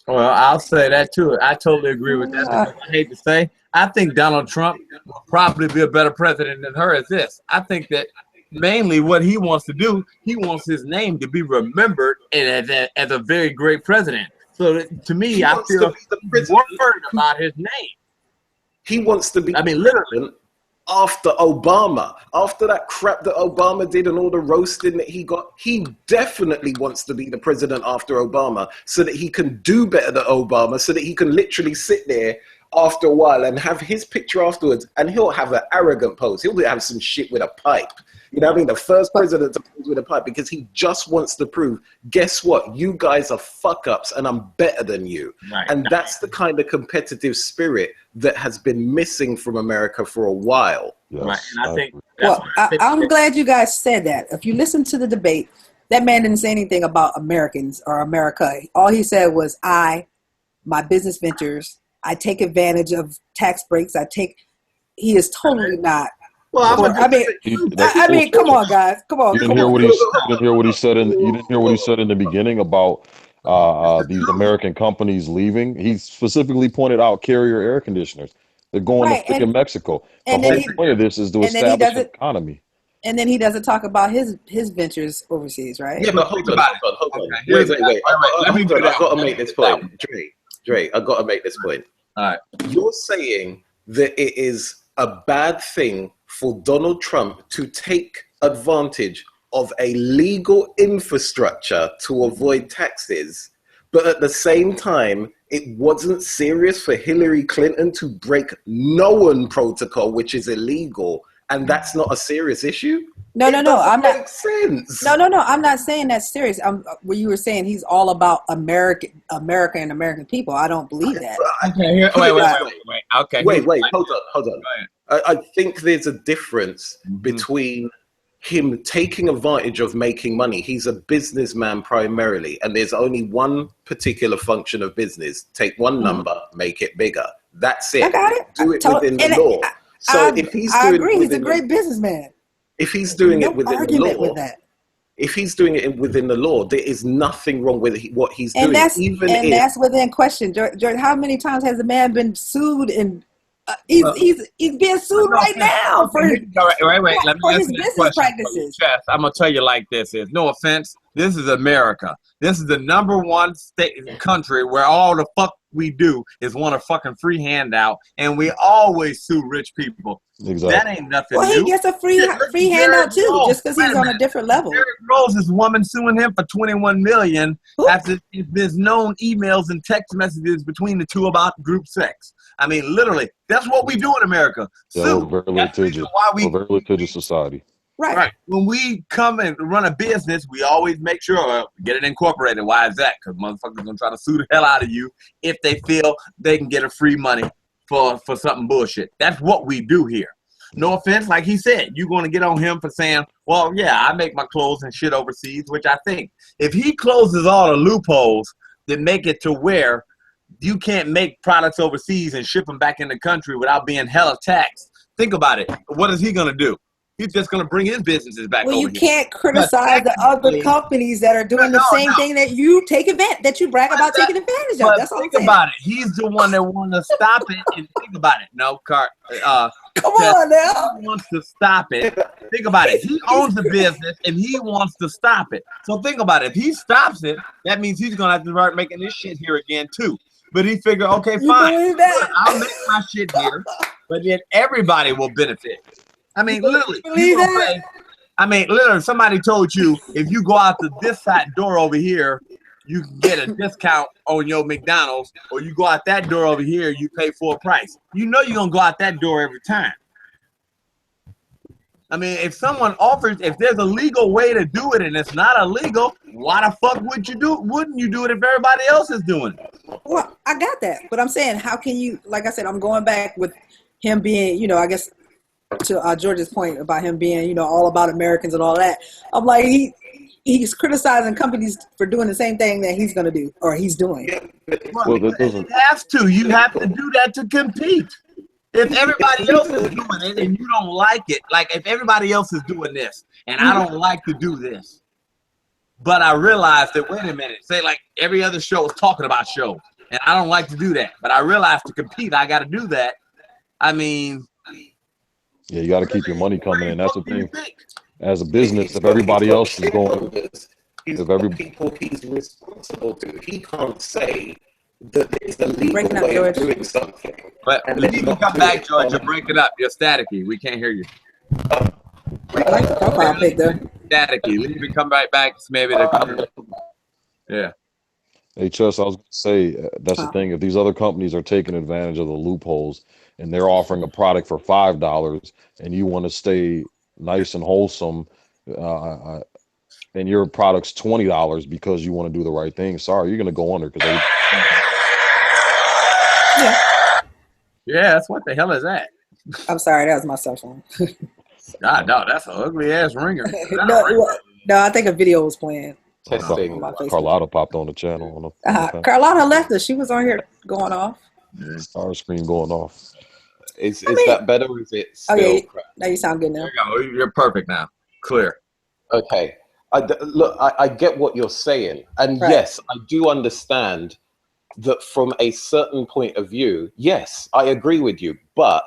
Well, I'll say that too. I totally agree with that. I hate to say, I think Donald Trump will probably be a better president than her as this. I think that mainly what he wants to do, he wants his name to be remembered as a very great president. So to me, I feel worried about his name. He wants to be. I mean, literally. After Obama, after that crap that Obama did and all the roasting that he got, he definitely wants to be the president after Obama so that he can do better than Obama, so that he can literally sit there after a while and have his picture afterwards, and he'll have an arrogant pose. He'll have some shit with a pipe. You know what I mean? The first president to pose with a pipe, because he just wants to prove, guess what? You guys are fuck-ups and I'm better than you. Right. And that's the kind of competitive spirit that has been missing from America for a while. Yes, right. And I think I'm glad you guys said that. If you listen to the debate, that man didn't say anything about Americans or America. All he said was, my business ventures, I take advantage of tax breaks. He is totally not. Well, I mean, come on, guys, come on. You didn't hear what he said in the beginning about these American companies leaving. He specifically pointed out Carrier air conditioners. They're going to freaking Mexico. The whole point of this is to establish an economy. And then he doesn't talk about his ventures overseas, right? Yeah, but hold on. Wait. I got to make this point. Dre, I got to make this point. All right. You're saying that it is a bad thing for Donald Trump to take advantage of a legal infrastructure to avoid taxes, but at the same time, it wasn't serious for Hillary Clinton to break Nolan protocol, which is illegal, and that's not a serious issue? No, I'm not. Sense. No, I'm not saying that's serious. What you were saying, he's all about America and American people. I don't believe that. Okay, wait. Okay. Wait. Hold on. I think there's a difference between him taking advantage of making money. He's a businessman primarily, and there's only one particular function of business. Take one number, make it bigger. That's it. I got it. Do it within the law. So if he's doing, I agree. He's a great businessman. If he's doing it within the law, with that. If he's doing it within the law, there is nothing wrong with what he's doing. That's within question. George, how many times has the man been sued and he's being sued right now for wait. Let me his business practices. I'm gonna tell you like this: is no offense. This is America. This is the #1 country where all the fuck we do is want a fucking free handout, and we always sue rich people. Exactly. That ain't nothing new. He gets a free handout too, just because he's on a different level. Derrick Rose, this woman suing him for $21 million after there's known emails and text messages between the two about group sex. I mean, literally, that's what we do in America. Yeah, we're very litigious society. Right. When we come and run a business, we always make sure we get it incorporated. Why is that? Because motherfuckers gonna try to sue the hell out of you if they feel they can get a free money for something bullshit. That's what we do here. No offense, like he said, you're gonna get on him for saying, well, yeah, I make my clothes and shit overseas, which I think if he closes all the loopholes that make it to where you can't make products overseas and ship them back in the country without being hella taxed. Think about it. What is he gonna do? He's just going to bring his businesses back over here. Well, you can't criticize the other companies that are doing the same thing that you brag about taking advantage of. That's all I'm saying. Think about it. He's the one that wants to stop it. And think about it. No, come on now. He wants to stop it. Think about it. He owns the business and he wants to stop it. So think about it. If he stops it, that means he's going to have to start making this shit here again too. But he figured, okay, fine. I'll make my shit here, but then everybody will benefit. I mean, literally, somebody told you if you go out to this side door over here, you can get a discount on your McDonald's, or you go out that door over here, you pay full price. You know you're going to go out that door every time. I mean, if someone offers, if there's a legal way to do it and it's not illegal, why the fuck wouldn't you do it if everybody else is doing it? Well, I got that. But I'm saying, how can you, like I said, I'm going back with him being, I guess, to George's point about him being, all about Americans and all that. I'm like, he's criticizing companies for doing the same thing that he's going to do or he's doing. Well, you have to. You have to do that to compete. If everybody else is doing it and you don't like it, like if everybody else is doing this and I don't like to do this, but I realized that, wait a minute, say like every other show is talking about shows and I don't like to do that, but I realized to compete, I got to do that. I mean, yeah, you got to keep your money coming in. That's the thing. As a business, if everybody else is going, people he's responsible to, he can't say that there's a legal way of doing something. But leave you come back, George. You're breaking up. You're staticky. We can't hear you. I like the profile pic there. Staticky. Leave you come right back. Maybe the yeah. Hey, Chess, I was going to say, that's the thing. If these other companies are taking advantage of the loopholes and they're offering a product for $5 and you want to stay nice and wholesome and your product's $20 because you want to do the right thing, sorry, you're going to go under. Yeah, that's what the hell is that? I'm sorry, that was my cell phone. God, no, that's an ugly ass ringer. No, I think a video was playing. Carlotta popped on the channel. Carlotta left us. She was on here going off. Star screen going off. Is that better or is it still crap? Now you sound good now. You're perfect now. Clear. Okay. I get what you're saying. And yes, I do understand that from a certain point of view, yes, I agree with you. But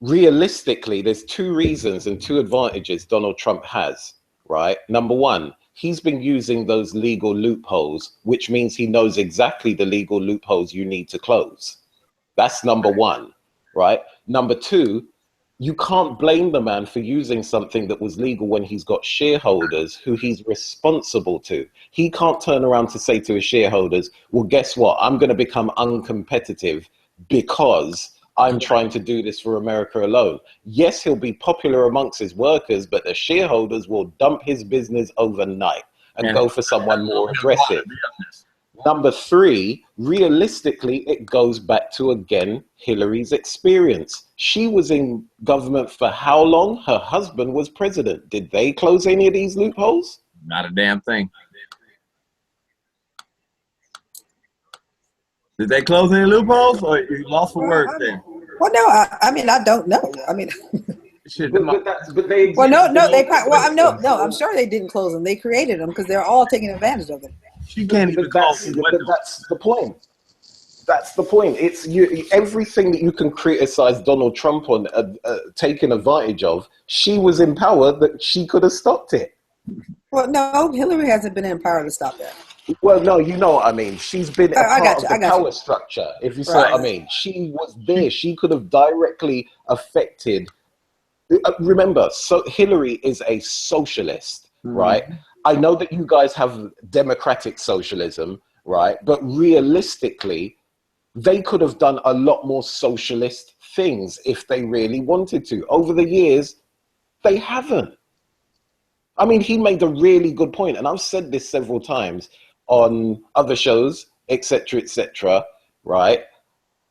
realistically, there's two reasons and two advantages Donald Trump has, right? Number one, he's been using those legal loopholes, which means he knows exactly the legal loopholes you need to close. That's number one, right? Number two, you can't blame the man for using something that was legal when he's got shareholders who he's responsible to. He can't turn around to say to his shareholders, well, guess what? I'm going to become uncompetitive because I'm trying to do this for America alone. Yes, he'll be popular amongst his workers, but the shareholders will dump his business overnight and go for someone more aggressive. Number three, realistically, it goes back to, again, Hillary's experience. She was in government for how long? Her husband was president. Did they close any of these loopholes? Not a damn thing. Did they close any loopholes, or you lost for words there? Well, no, I mean, I don't know. I mean, but they. Well, no, they. Well, no, I'm sure they didn't close them. They created them because they're all taking advantage of it. She can't even call them. That's the point. That's the point. It's you. Everything that you can criticize Donald Trump on taking advantage of, she was in power that she could have stopped it. Well, no, Hillary hasn't been in power to stop that. Well, no, you know what I mean. She's been a part of the power structure, if you see what I mean. She was there. She could have directly affected. Remember, so Hillary is a socialist, right? I know that you guys have democratic socialism, right? But realistically, they could have done a lot more socialist things if they really wanted to. Over the years, they haven't. I mean, he made a really good point, and I've said this several times on other shows, etc., right?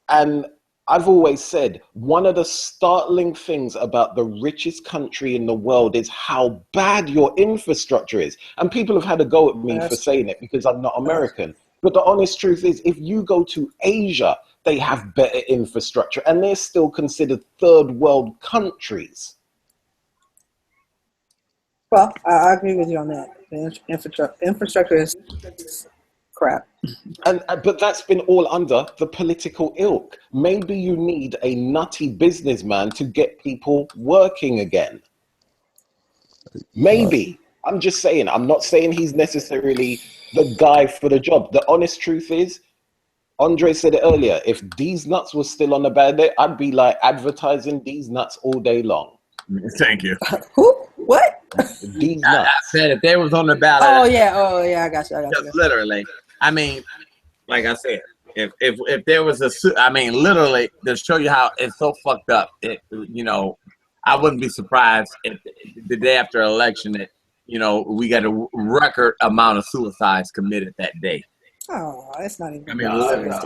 And I've always said one of the startling things about the richest country in the world is how bad your infrastructure is. And people have had a go at me for saying it because I'm not American. But the honest truth is, if you go to Asia, they have better infrastructure, and they're still considered third world countries. Well, I agree with you on that. The infrastructure is crap. But that's been all under the political ilk. Maybe you need a nutty businessman to get people working again. Maybe. I'm just saying. I'm not saying he's necessarily the guy for the job. The honest truth is, Andre said it earlier, if These Nuts was still on the ballot, I'd be like advertising These Nuts all day long. Thank you. Who? What? These Nuts. I said if they was on the ballot. Oh yeah, I got you. Just literally. I mean, like I said, if there was literally to show you how it's so fucked up. I wouldn't be surprised if the day after election that we got a record amount of suicides committed that day. Oh, that's not even. I mean, that's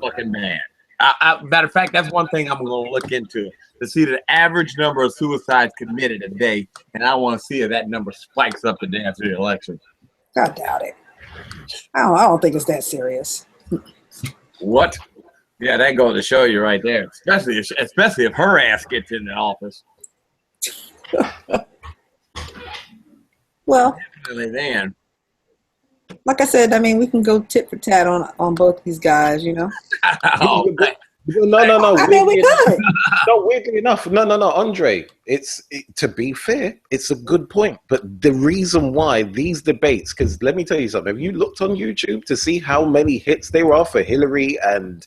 fucking bad. Matter of fact, that's one thing I'm going to look into to see the average number of suicides committed a day, and I want to see if that number spikes up the day after the election. I doubt it. I don't think it's that serious. What? Yeah, that goes to show you right there. Especially if her ass gets in the office. Well, definitely then. Like I said, I mean, we can go tit for tat on both these guys, No. I mean, we could. No, weirdly enough, no, Andre. To be fair, it's a good point. But the reason why these debates, because let me tell you something. Have you looked on YouTube to see how many hits there are for Hillary and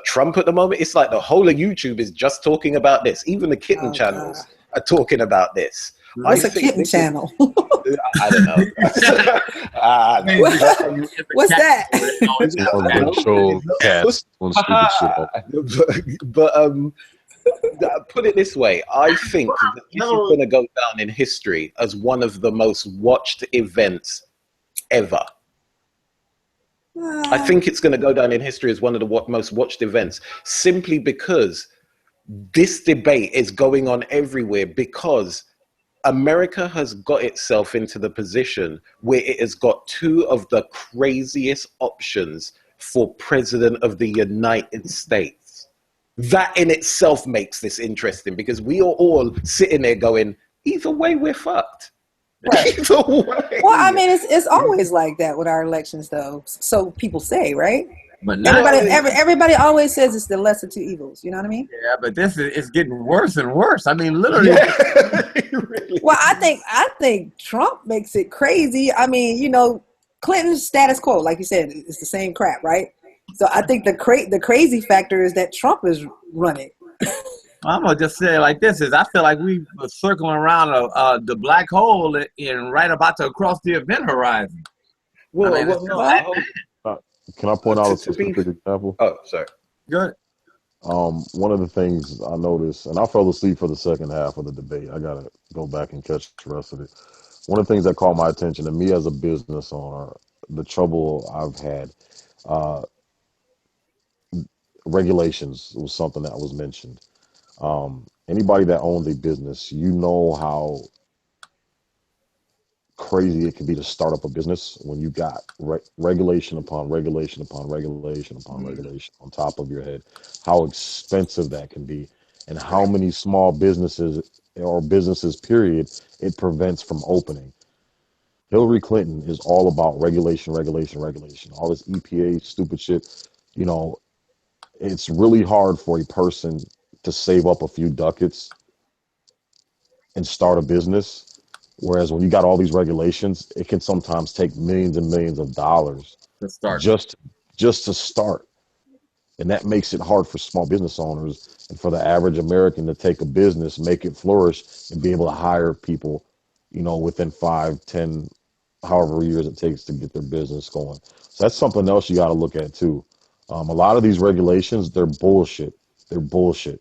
Trump at the moment? It's like the whole of YouTube is just talking about this. Even the kitten channels are talking about this. What's a kitten channel? I don't know. What's that? But put it this way, I think that this is going to go down in history as one of the most watched events ever. I think it's going to go down in history as one of the most watched events, simply because this debate is going on everywhere, because America has got itself into the position where it has got two of the craziest options for president of the United States. That in itself makes this interesting, because we are all sitting there going, either way, we're fucked. Right. Either way. Well, I mean, it's always like that with our elections, though. So people say, right? But everybody always says it's the lesser two evils. You know what I mean? Yeah, but it's getting worse and worse. I mean, literally. Really. Well, I think Trump makes it crazy. I mean, Clinton's status quo, like you said, it's the same crap, right? So I think the crazy factor is that Trump is running. I'm gonna just say it like this: I feel like we were circling around the black hole and right about to cross the event horizon. Can I point out a specific example? Oh, sorry. Good. One of the things I noticed, and I fell asleep for the second half of the debate. I gotta go back and catch the rest of it. One of the things that caught my attention, to me as a business owner, the trouble I've had. Uh, Regulations was something that was mentioned. Anybody that owns a business, you know how crazy it can be to start up a business when you got regulation upon regulation upon regulation upon regulation on top of your head. How expensive that can be, and how many small businesses or businesses, period, it prevents from opening. Hillary Clinton is all about regulation, regulation, regulation. All this EPA stupid shit. You know, it's really hard for a person to save up a few ducats and start a business. Whereas when you got all these regulations, it can sometimes take millions and millions of dollars to start. just to start. And that makes it hard for small business owners and for the average American to take a business, make it flourish, and be able to hire people, you know, within 5, 10, however years it takes to get their business going. So that's something else you got to look at too. A lot of these regulations, they're bullshit. They're bullshit.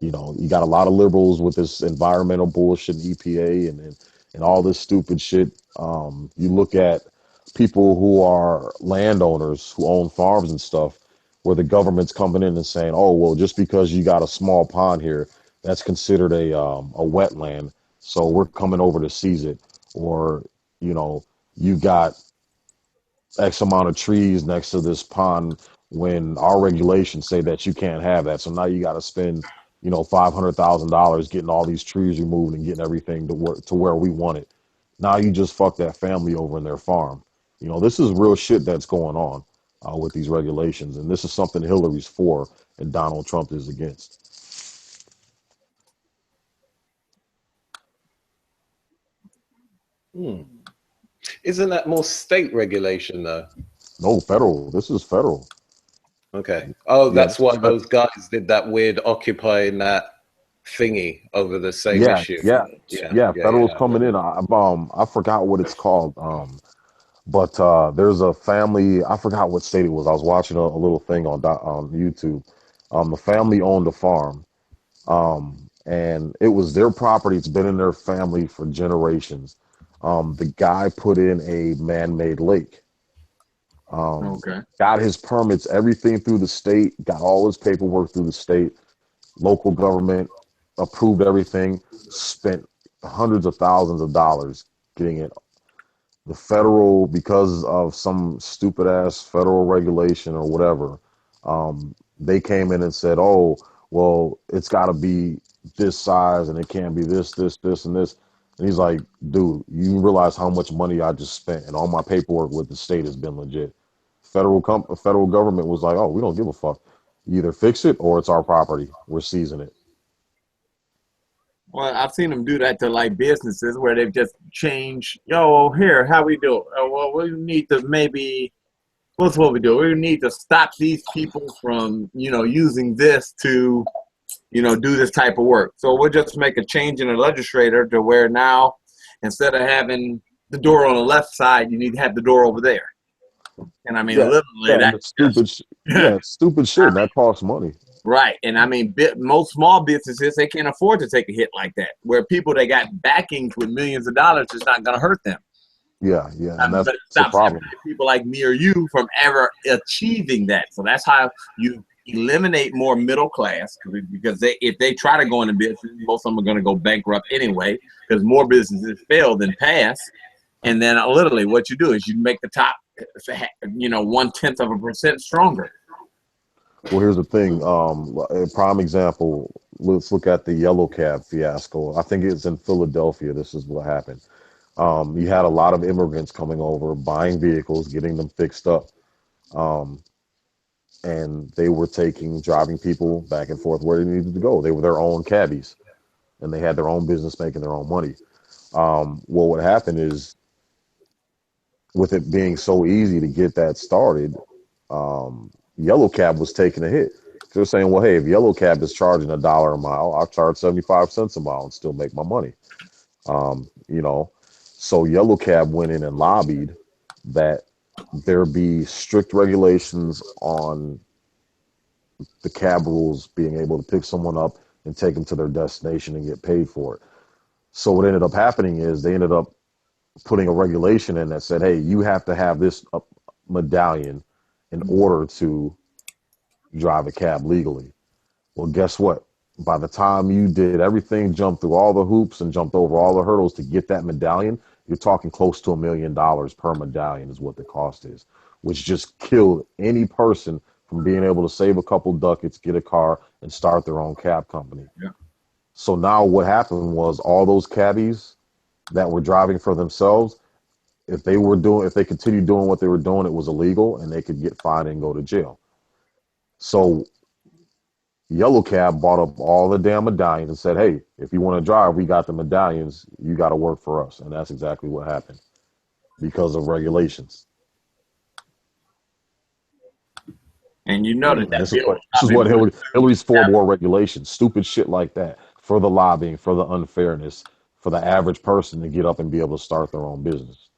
You know, you got a lot of liberals with this environmental bullshit, EPA, and all this stupid shit. You look at people who are landowners who own farms and stuff, where the government's coming in and saying, "Oh, well, just because you got a small pond here, that's considered a wetland, so we're coming over to seize it." Or, you know, you got X amount of trees next to this pond when our regulations say that you can't have that. So now you got to spend, you know, $500,000 getting all these trees removed and getting everything to where we want it. Now you just fuck that family over in their farm. You know, this is real shit that's going on with these regulations, and this is something Hillary's for and Donald Trump is against. Isn't that more state regulation though? No, federal. This is federal. Okay. Oh, that's why those guys did that weird occupying that thingy over the same issue. Yeah. Federal's coming in. I forgot what it's called. But there's a family. I forgot what state it was. I was watching a little thing on YouTube. The family owned a farm, and it was their property. It's been in their family for generations. The guy put in a man-made lake. Got his permits, everything through the state, got all his paperwork through the state, local government approved everything, spent hundreds of thousands of dollars getting it. The federal, because of some stupid ass federal regulation or whatever, they came in and said, "Oh, well, it's got to be this size and it can't be this, this, this, and this." And he's like, "Dude, you realize how much money I just spent, and all my paperwork with the state has been legit." Federal government was like, "Oh, we don't give a fuck. You either fix it or it's our property. We're seizing it." Well, I've seen them do that to like businesses where they've just changed. Yo, here, how we do? Oh, well, we need to maybe. What's what we do? We need to stop these people from, using this to, do this type of work. So we'll just make a change in the legislator to where now, instead of having the door on the left side, you need to have the door over there. And I mean, literally, that's stupid. Stupid shit. That costs money. Right. And I mean, most small businesses, they can't afford to take a hit like that, where people that got backings with millions of dollars is not going to hurt them. Yeah. And that's the problem. People like me or you from ever achieving that. So that's how you eliminate more middle class, because if they try to go into business, most of them are going to go bankrupt anyway, because more businesses fail than pass. And then literally what you do is you make the top, 0.1% stronger. Well, here's the thing. A prime example, let's look at the yellow cab fiasco. I think it's in Philadelphia. This is what happened. You had a lot of immigrants coming over, buying vehicles, getting them fixed up. And they were driving people back and forth where they needed to go. They were their own cabbies, and they had their own business making their own money. Well, what happened is, with it being so easy to get that started, Yellow Cab was taking a hit. They're saying, well, hey, if Yellow Cab is charging $1 a mile, I'll charge 75 cents a mile and still make my money. So Yellow Cab went in and lobbied that there be strict regulations on the cab rules, being able to pick someone up and take them to their destination and get paid for it. So what ended up happening is they ended up putting a regulation in that said, hey, you have to have this medallion in order to drive a cab legally. Well, guess what? By the time you did everything, jumped through all the hoops and jumped over all the hurdles to get that medallion, you're talking close to $1 million per medallion is what the cost is, which just killed any person from being able to save a couple ducats, get a car, and start their own cab company. Yeah. So now what happened was all those cabbies that were driving for themselves, if they continued doing what they were doing, it was illegal and they could get fined and go to jail. So Yellow Cab bought up all the damn medallions and said, hey, if you want to drive, we got the medallions. You got to work for us. And that's exactly what happened because of regulations. And you know this is what Hillary's for, more regulations, stupid shit like that, for the lobbying, for the unfairness, for the average person to get up and be able to start their own business.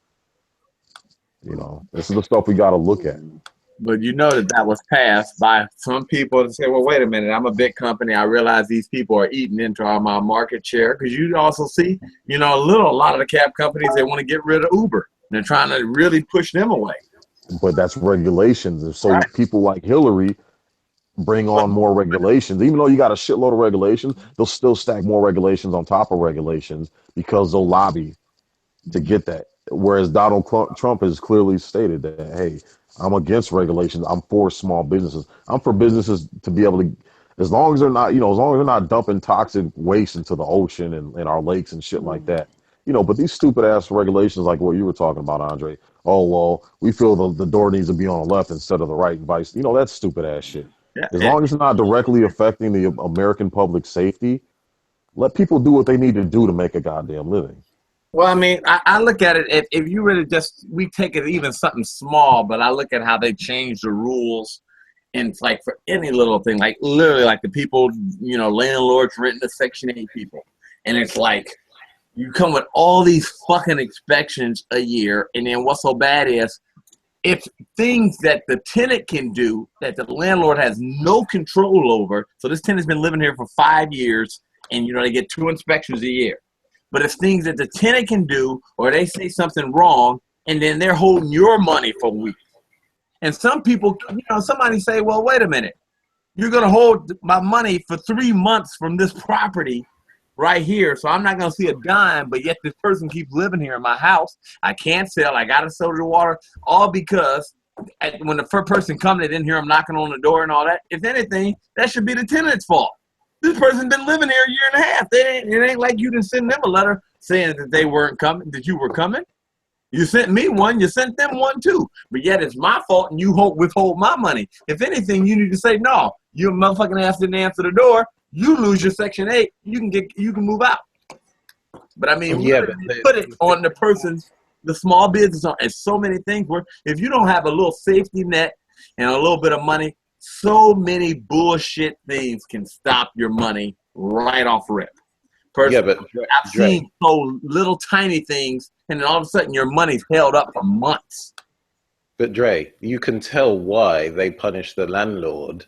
You know, this is the stuff we got to look at. But you know that was passed by some people to say, well, wait a minute, I'm a big company. I realize these people are eating into my market share. Because you also see, you know, a lot of the cab companies, they want to get rid of Uber. They're trying to really push them away. But that's regulations. And so right. People like Hillary bring on more regulations. Even though you got a shitload of regulations, they'll still stack more regulations on top of regulations because they'll lobby to get that. Whereas Donald Trump has clearly stated that, hey, I'm against regulations. I'm for small businesses. I'm for businesses to be able to, as long as they're not dumping toxic waste into the ocean and our lakes and shit like that. You know, but these stupid ass regulations, like what you were talking about, Andre. Oh, well, we feel the door needs to be on the left instead of the right and vice. You know, that's stupid ass shit. Yeah. As long as it's not directly affecting the American public safety, let people do what they need to do to make a goddamn living. Well, I mean, I look at it, if you really we take it even something small, but I look at how they change the rules and it's like for any little thing, like literally like the people, you know, landlords renting the Section 8 people. And it's like you come with all these fucking inspections a year. And then what's so bad is it's things that the tenant can do that the landlord has no control over. So this tenant's been living here for 5 years and, you know, they get 2 inspections a year. But it's things that the tenant can do, or they say something wrong, and then they're holding your money for weeks. And some people, you know, somebody say, well, wait a minute. You're going to hold my money for 3 months from this property right here, so I'm not going to see a dime, but yet this person keeps living here in my house. I can't sell. I got to sell the water, all because when the first person comes, they didn't hear them knocking on the door and all that. If anything, that should be the tenant's fault. This person's been living here a year and a half. It ain't like you didn't send them a letter saying that they weren't coming, that you were coming. You sent me one, you sent them one too. But yet it's my fault and you withhold my money. If anything, you need to say, no, your motherfucking ass didn't answer the door. You lose your Section 8. You can move out. But I mean, yeah, put it on the person, the small business owner. There's so many things where if you don't have a little safety net and a little bit of money, so many bullshit things can stop your money right off rip. Personally, yeah, but I've seen so little tiny things, and then all of a sudden your money's held up for months. But Dre, you can tell why they punish the landlord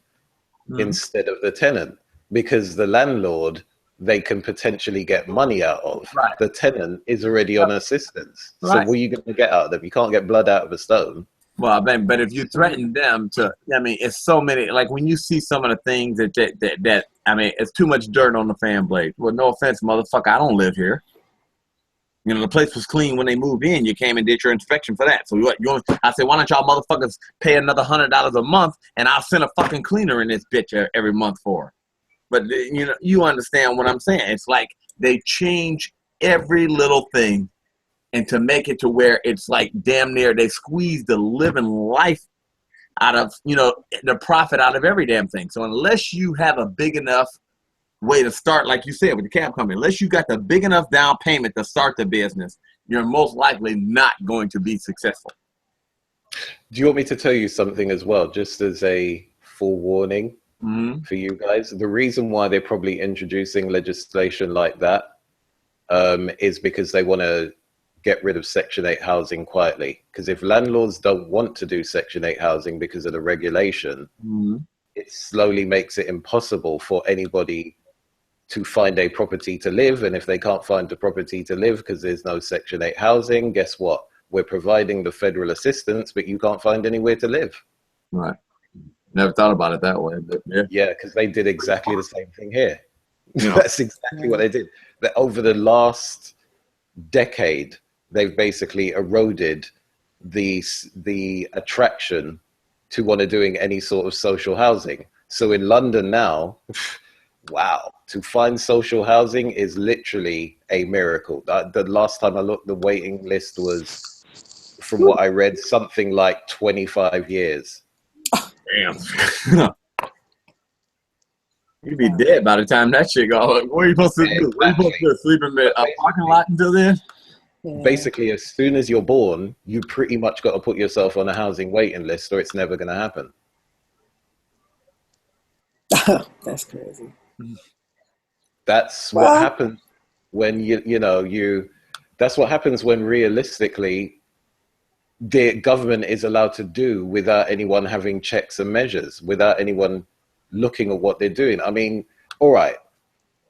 instead of the tenant, because the landlord they can potentially get money out of. Right. The tenant is already on assistance. Right. So what are you going to get out of them? You can't get blood out of a stone. Well, but if you threaten them to, I mean, it's so many. Like when you see some of the things that I mean, it's too much dirt on the fan blade. Well, no offense, motherfucker, I don't live here. You know, the place was clean when they moved in. You came and did your inspection for that. So I said, why don't y'all motherfuckers pay another $100 a month, and I'll send a fucking cleaner in this bitch every month for her. But you know, you understand what I'm saying? It's like they change every little thing. And to make it to where it's like damn near they squeeze the living life out of, you know, the profit out of every damn thing. So unless you have a big enough way to start, like you said, with the cab company, unless you got the big enough down payment to start the business, you're most likely not going to be successful. Do you want me to tell you something as well, just as a forewarning for you guys? The reason why they're probably introducing legislation like that is because they want to get rid of Section 8 housing quietly. Because if landlords don't want to do Section 8 housing because of the regulation, it slowly makes it impossible for anybody to find a property to live. And if they can't find a property to live because there's no Section 8 housing, guess what? We're providing the federal assistance, but you can't find anywhere to live. Right. Never thought about it that way, but yeah. Yeah, because they did exactly the same thing here. That's exactly what they did. That over the last decade, they've basically eroded the attraction to want to doing any sort of social housing. So in London now, wow, to find social housing is literally a miracle. The last time I looked, the waiting list was, from what I read, something like 25 years. Damn. You'd be dead by the time that shit goes. What are you supposed to do? What are you supposed to do? Sleep in a parking lot until then? Basically, as soon as you're born, you pretty much got to put yourself on a housing waiting list, or it's never going to happen. That's crazy. That's what happens when that's what happens when realistically the government is allowed to do without anyone having checks and measures, without anyone looking at what they're doing. I mean, all right,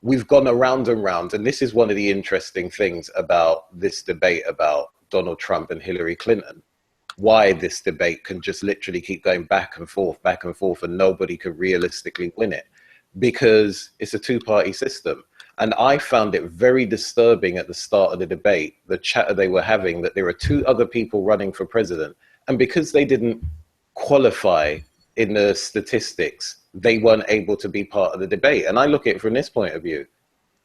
we've gone around and round, and this is one of the interesting things about this debate about Donald Trump and Hillary Clinton. Why this debate can just literally keep going back and forth, and nobody can realistically win it. Because it's a two-party system. And I found it very disturbing at the start of the debate, the chatter they were having, that there are two other people running for president. And because they didn't qualify in the statistics, they weren't able to be part of the debate. And I look at it from this point of view.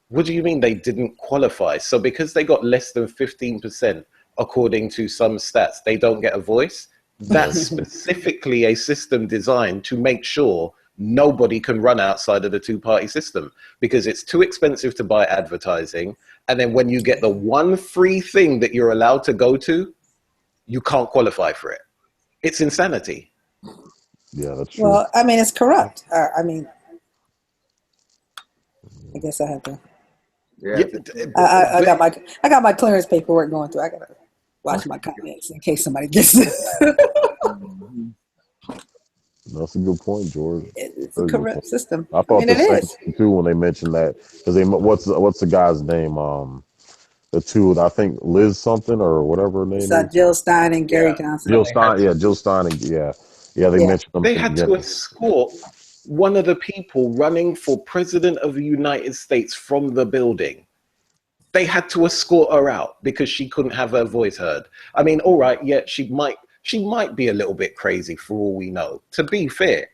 What do you mean they didn't qualify? So because they got less than 15%, according to some stats, they don't get a voice? That's specifically a system designed to make sure nobody can run outside of the two-party system, because it's too expensive to buy advertising. And then when you get the one free thing that you're allowed to go to, you can't qualify for it. It's insanity. Yeah, that's true. Well, I mean, it's corrupt. I mean, I guess I have to. Yeah. I got my clearance paperwork going through. I gotta watch my comments in case somebody gets it. That's a good point, George. It's a corrupt system. I thought the same thing too when they mentioned that, because they what's the guy's name? The two, I think Liz something or whatever her name is. Jill Stein and Gary Johnson. Jill Stein and they mentioned them. They had to escort one of the people running for president of the United States from the building. They had to escort her out because she couldn't have her voice heard. I mean, all right, yeah, she might be a little bit crazy for all we know, to be fair,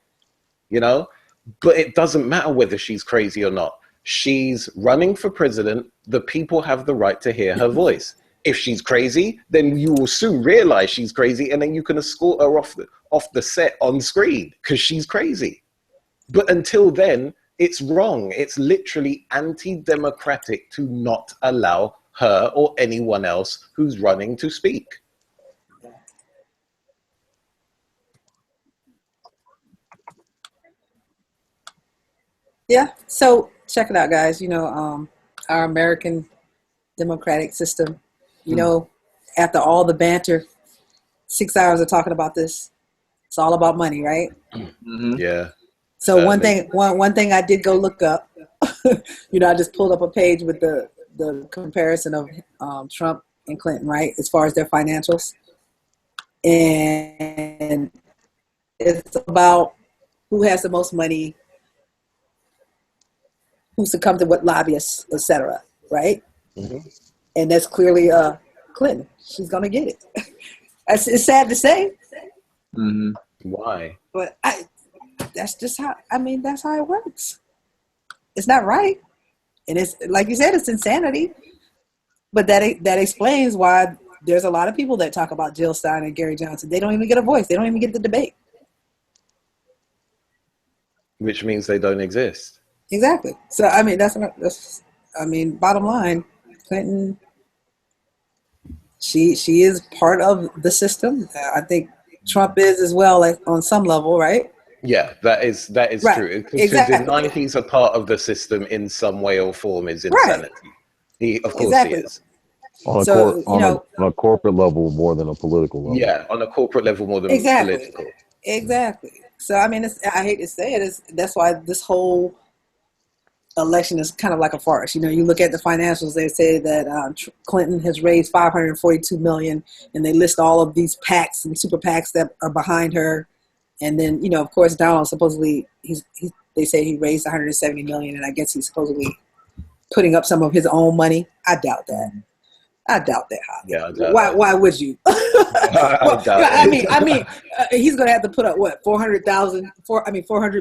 but it doesn't matter whether she's crazy or not. She's running for president. The people have the right to hear her voice. If she's crazy, then you will soon realize she's crazy, and then you can escort her off the set on screen because she's crazy. But until then, it's wrong. It's literally anti-democratic to not allow her or anyone else who's running to speak. Yeah. So check it out, guys. Our American democratic system, after all the banter, 6 hours of talking about this, it's all about money, right? Mm-hmm. Yeah. So one thing I did go look up, I just pulled up a page with the comparison of Trump and Clinton, right? As far as their financials. And it's about who has the most money, who succumbed to what lobbyists, etc., right? Mm-hmm. And that's clearly Clinton. She's going to get it. It's sad to say. Mm-hmm. Why? But that's just that's how it works. It's not right. And it's, like you said, it's insanity. But that explains why there's a lot of people that talk about Jill Stein and Gary Johnson. They don't even get a voice. They don't even get the debate. Which means they don't exist. Exactly. So, bottom line, Clinton, she is part of the system. I think Trump is as well, like on some level, right? Yeah, that is right. True. Exactly. To deny he's a part of the system in some way or form is insanity. Right. He, of course, he is. On a corporate level more than a political level. Yeah, on a corporate level more than political. Exactly. So, I hate to say it, that's why this whole election is kind of like a farce. You know, you look at the financials, they say that Clinton has raised $542 million, and they list all of these PACs and super PACs that are behind her. And then, you know, of course, Donald supposedly, they say he raised $170 million, and I guess he's supposedly putting up some of his own money. I doubt that. I doubt that. Yeah, why would you? Well, I mean, he's going to have to put up what, 400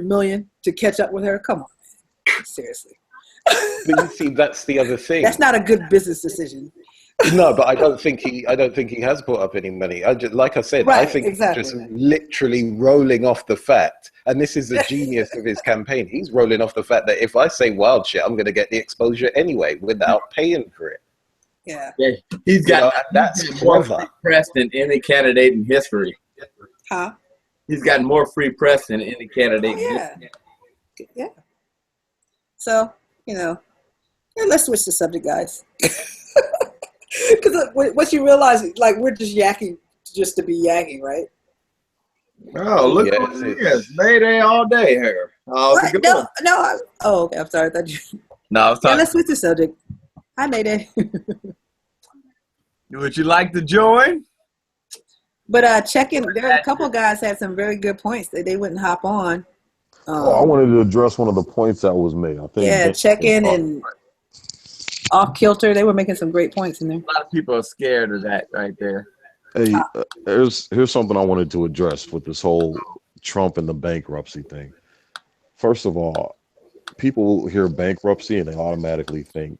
million to catch up with her. Come on, man. Seriously. But you see, that's the other thing. That's not a good business decision. No, but I don't think he has put up any money. Like I said, right, I think exactly. just literally rolling off the fact, and this is the genius of his campaign. He's rolling off the fact that if I say wild shit, I'm going to get the exposure anyway without paying for it. Yeah. He's got that's more clever. free press than any candidate in history. Huh? He's got more free press than any candidate. Yeah. So, you know, let's switch the subject, guys. Because once you realize, like, we're just yakking just to be yakking, right? Oh, look what it is. Mayday all day here. Oh, okay. I'm sorry. I thought you. No, I was talking. Let's switch the subject. Hi, Mayday. Would you like to join? But check-in, there are a couple guys had some very good points that they wouldn't hop on. I wanted to address one of the points that was made. I think check-in and off-kilter, they were making some great points in there. A lot of people are scared of that right there. Hey, here's something I wanted to address with this whole Trump and the bankruptcy thing. First of all, people hear bankruptcy and they automatically think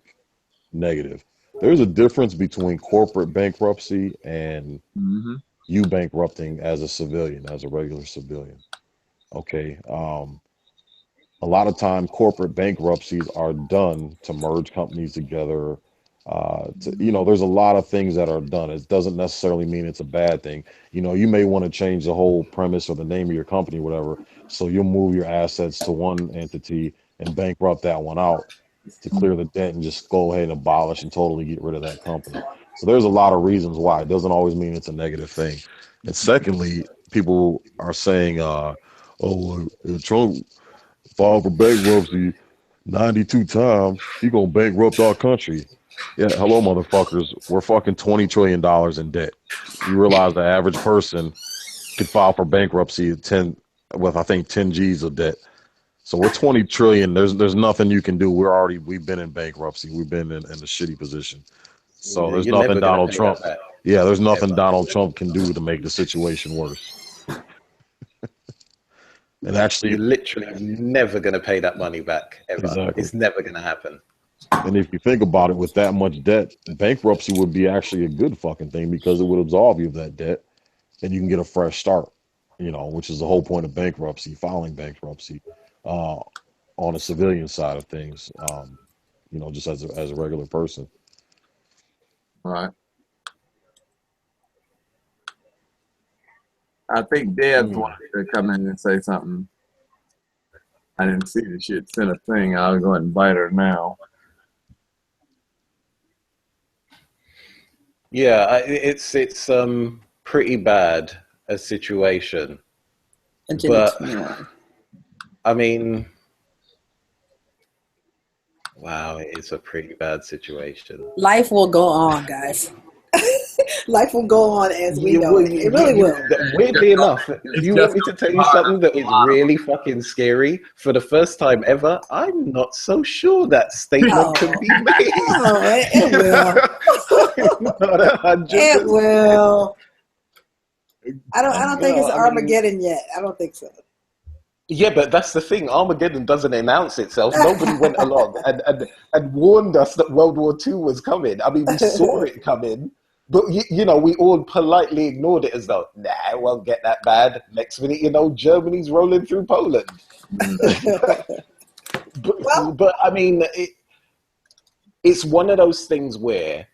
negative. There's a difference between corporate bankruptcy and you bankrupting as a civilian, as a regular civilian. Okay. A lot of time corporate bankruptcies are done to merge companies together. There's a lot of things that are done. It doesn't necessarily mean it's a bad thing. You know, you may want to change the whole premise or the name of your company, whatever. So you'll move your assets to one entity and bankrupt that one out to clear the debt and just go ahead and abolish and totally get rid of that company. So there's a lot of reasons why. It doesn't always mean it's a negative thing. And secondly, people are saying, Trump filed for bankruptcy 92 times. He gonna bankrupt our country. Yeah, hello, motherfuckers. We're fucking $20 trillion in debt. You realize the average person could file for bankruptcy at 10 G's of debt. So we're 20 trillion. There's nothing you can do. We've been in bankruptcy. We've been in a shitty position. So there's nothing Donald Trump. Yeah, there's nothing Donald Trump can do to make the situation worse. And actually, you're literally never going to pay that money back ever. Exactly. It's never going to happen. And if you think about it, with that much debt, bankruptcy would be actually a good fucking thing because it would absolve you of that debt, and you can get a fresh start. You know, which is the whole point of bankruptcy, filing bankruptcy. On a civilian side of things, just as a regular person. All right. I think Debs wanted to come in and say something. I didn't see that she had sent a thing. I'll go ahead and invite her now. Yeah, it's pretty bad a situation. But I mean, wow, it's a pretty bad situation. Life will go on, guys. Life will go on as we know. It really will. Weirdly enough, you want me to tell you something that is really fucking scary? For the first time ever, I'm not so sure that statement can be made. Oh, it will. It will. I don't think it's Armageddon yet. I don't think so. Yeah, but that's the thing. Armageddon doesn't announce itself. Nobody went along and warned us that World War II was coming. I mean, we saw it coming, but we all politely ignored it as though, nah, it won't get that bad. Next minute, Germany's rolling through Poland. but I mean, it's one of those things where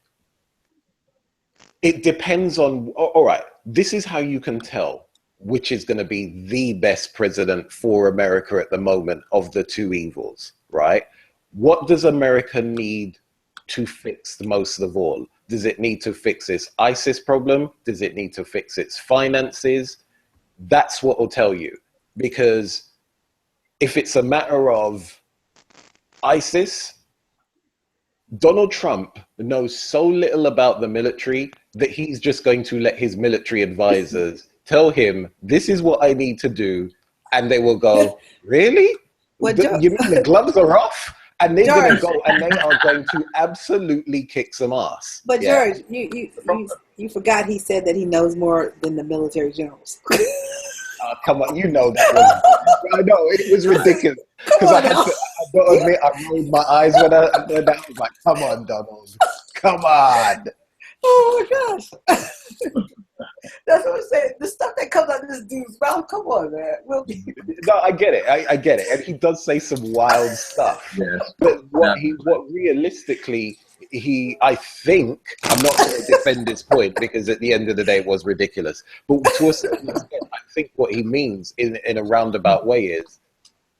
it depends on, all right, this is how you can tell which is going to be the best president for America at the moment of the two evils, right? What does America need to fix the most of all? Does it need to fix its ISIS problem? Does it need to fix its finances? That's what will tell you. Because if it's a matter of ISIS, Donald Trump knows so little about the military that he's just going to let his military advisors tell him, this is what I need to do. And they will go, really? You mean the gloves are off? And they're going to go and they are going to absolutely kick some ass. But George, you forgot he said that he knows more than the military generals. Come on, you know that was. I know it was ridiculous because I don't admit I rolled my eyes when I heard that. I was like, "Come on, Donald, come on!" Oh my gosh, that's what I'm saying. The stuff that comes out of this dude's mouth. Come on, man. No, I get it. I get it, and he does say some wild stuff. Yes. But what realistically. I think, I'm not going to defend this point because at the end of the day it was ridiculous, but to a certain extent, I think what he means in a roundabout way is,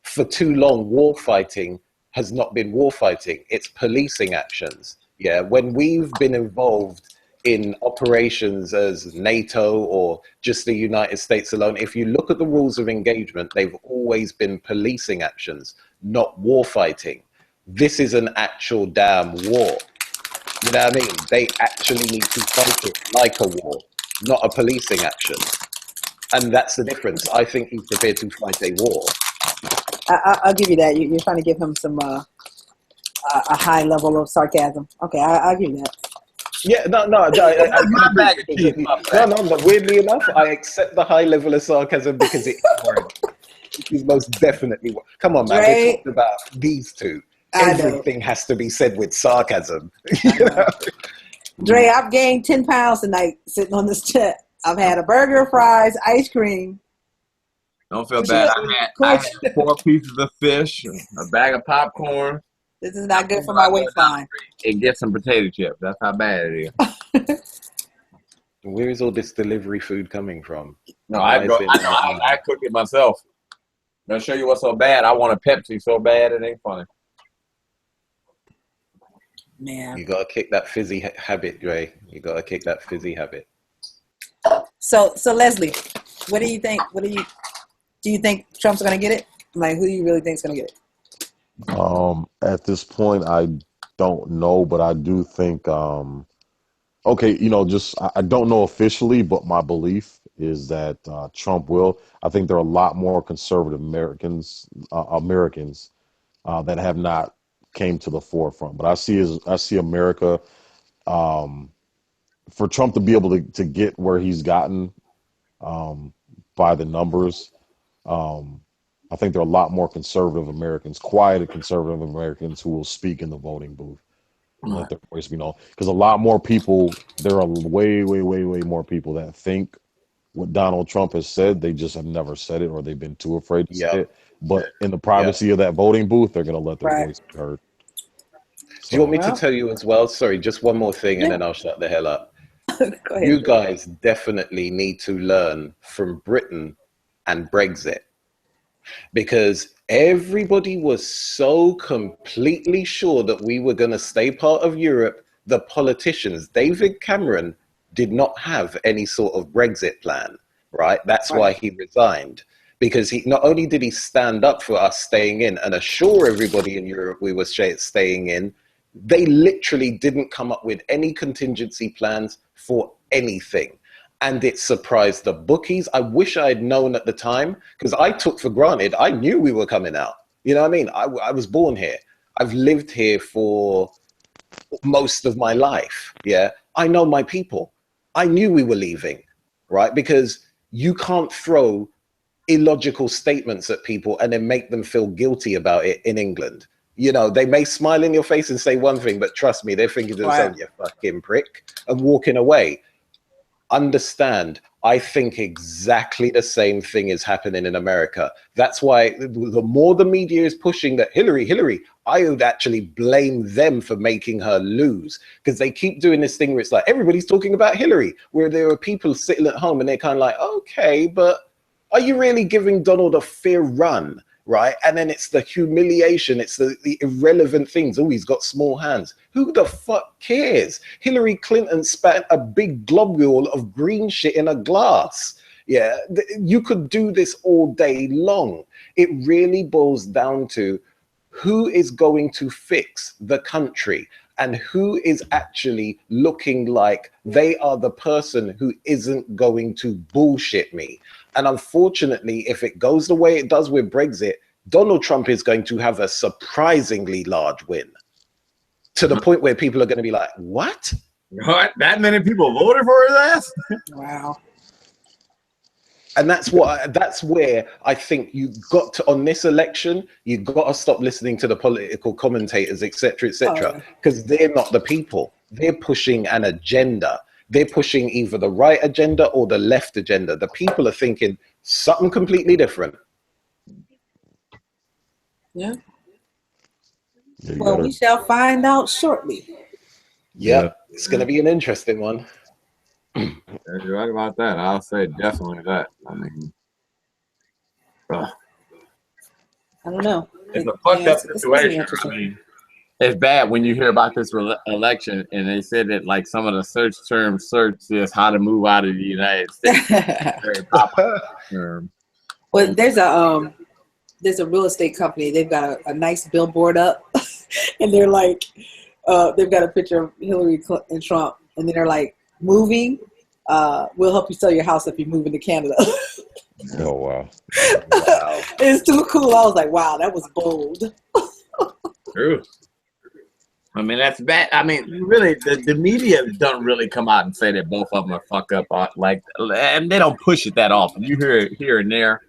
for too long, war fighting has not been war fighting, it's policing actions. Yeah, when we've been involved in operations as NATO or just the United States alone, if you look at the rules of engagement, they've always been policing actions, not war fighting. This is an actual damn war. You know what I mean? They actually need to fight it like a war, not a policing action. And that's the difference. I think he's prepared to fight a war. I'll give you that. You're trying to give him some a high level of sarcasm. Okay, I'll give you that. Yeah, no. Weirdly enough, I accept the high level of sarcasm because it's it is most definitely. Come on, man. We're talking about these two. Everything has to be said with sarcasm. You know? Dre, I've gained 10 pounds tonight sitting on this chair. I've had a burger, fries, ice cream. Don't feel bad. I had 4 pieces of fish, a bag of popcorn. This is not good for my waistline. And get some potato chips. That's how bad it is. Where is all this delivery food coming from? No, I cook it myself. I'm going to show you what's so bad. I want a Pepsi so bad it ain't funny. Man. You gotta kick that fizzy habit, Dre. You gotta kick that fizzy habit. So Leslie, what do you think? Do you think Trump's gonna get it? Like, who do you really think is gonna get it? At this point, I don't know, but I do think. Okay, I don't know officially, but my belief is that Trump will. I think there are a lot more conservative Americans that have not came to the forefront, but I see America, for Trump to be able to get where he's gotten by the numbers. I think there are a lot more conservative Americans, quiet conservative Americans, who will speak in the voting booth, let their voice be known. Because a lot more people, there are way more people that think what Donald Trump has said. They just have never said it, or they've been too afraid to say it. But in the privacy of that voting booth, they're going to let their voice be heard. So, do you want me to tell you as well? Sorry, just one more thing, and then I'll shut the hell up. Go ahead. You guys definitely need to learn from Britain and Brexit, because everybody was so completely sure that we were going to stay part of Europe. The politicians, David Cameron, did not have any sort of Brexit plan, right? That's why he resigned. Because he not only did he stand up for us staying in and assure everybody in Europe we were staying in, they literally didn't come up with any contingency plans for anything. And it surprised the bookies. I wish I had known at the time, because I took for granted, I knew we were coming out. You know what I mean? I was born here. I've lived here for most of my life. Yeah, I know my people. I knew we were leaving, right? Because you can't throw illogical statements at people and then make them feel guilty about it in England. You know, they may smile in your face and say one thing, but trust me, they're thinking to themselves, you fucking prick, and walking away. Understand, I think exactly the same thing is happening in America. That's why the more the media is pushing that Hillary, I would actually blame them for making her lose, because they keep doing this thing where it's like everybody's talking about Hillary, where there are people sitting at home and they're kind of like, okay, but are you really giving Donald a fair run, right? And then it's the humiliation, it's the irrelevant things. Oh, he's got small hands. Who the fuck cares? Hillary Clinton spat a big globule of green shit in a glass. Yeah, you could do this all day long. It really boils down to who is going to fix the country and who is actually looking like they are the person who isn't going to bullshit me. And unfortunately, if it goes the way it does with Brexit, Donald Trump is going to have a surprisingly large win, to the point where people are going to be like, what? What? That many people voted for his ass? Wow. And that's where I think you got to, on this election, you got to stop listening to the political commentators, etc., because they're not the people. They're pushing an agenda. They're pushing either the right agenda or the left agenda. The people are thinking something completely different. Yeah. Well, we shall find out shortly. Yeah, it's going to be an interesting one. You're right about that. I'll say definitely that. I mean, I don't know. It's a fucked up situation. I mean, it's bad when you hear about this election and they said that like some of the search terms is how to move out of the United States. Very popular term. Well, there's a real estate company. They've got a nice billboard up, and they're like, they've got a picture of Hillary Clinton and Trump, and then they're like, moving, we'll help you sell your house if you move into Canada. Oh, wow. It's too cool. I was like, wow, that was bold. True. I mean, that's bad. I mean, really, the media don't really come out and say that both of them are fucked up. Like, and they don't push it that often. You hear it here and there.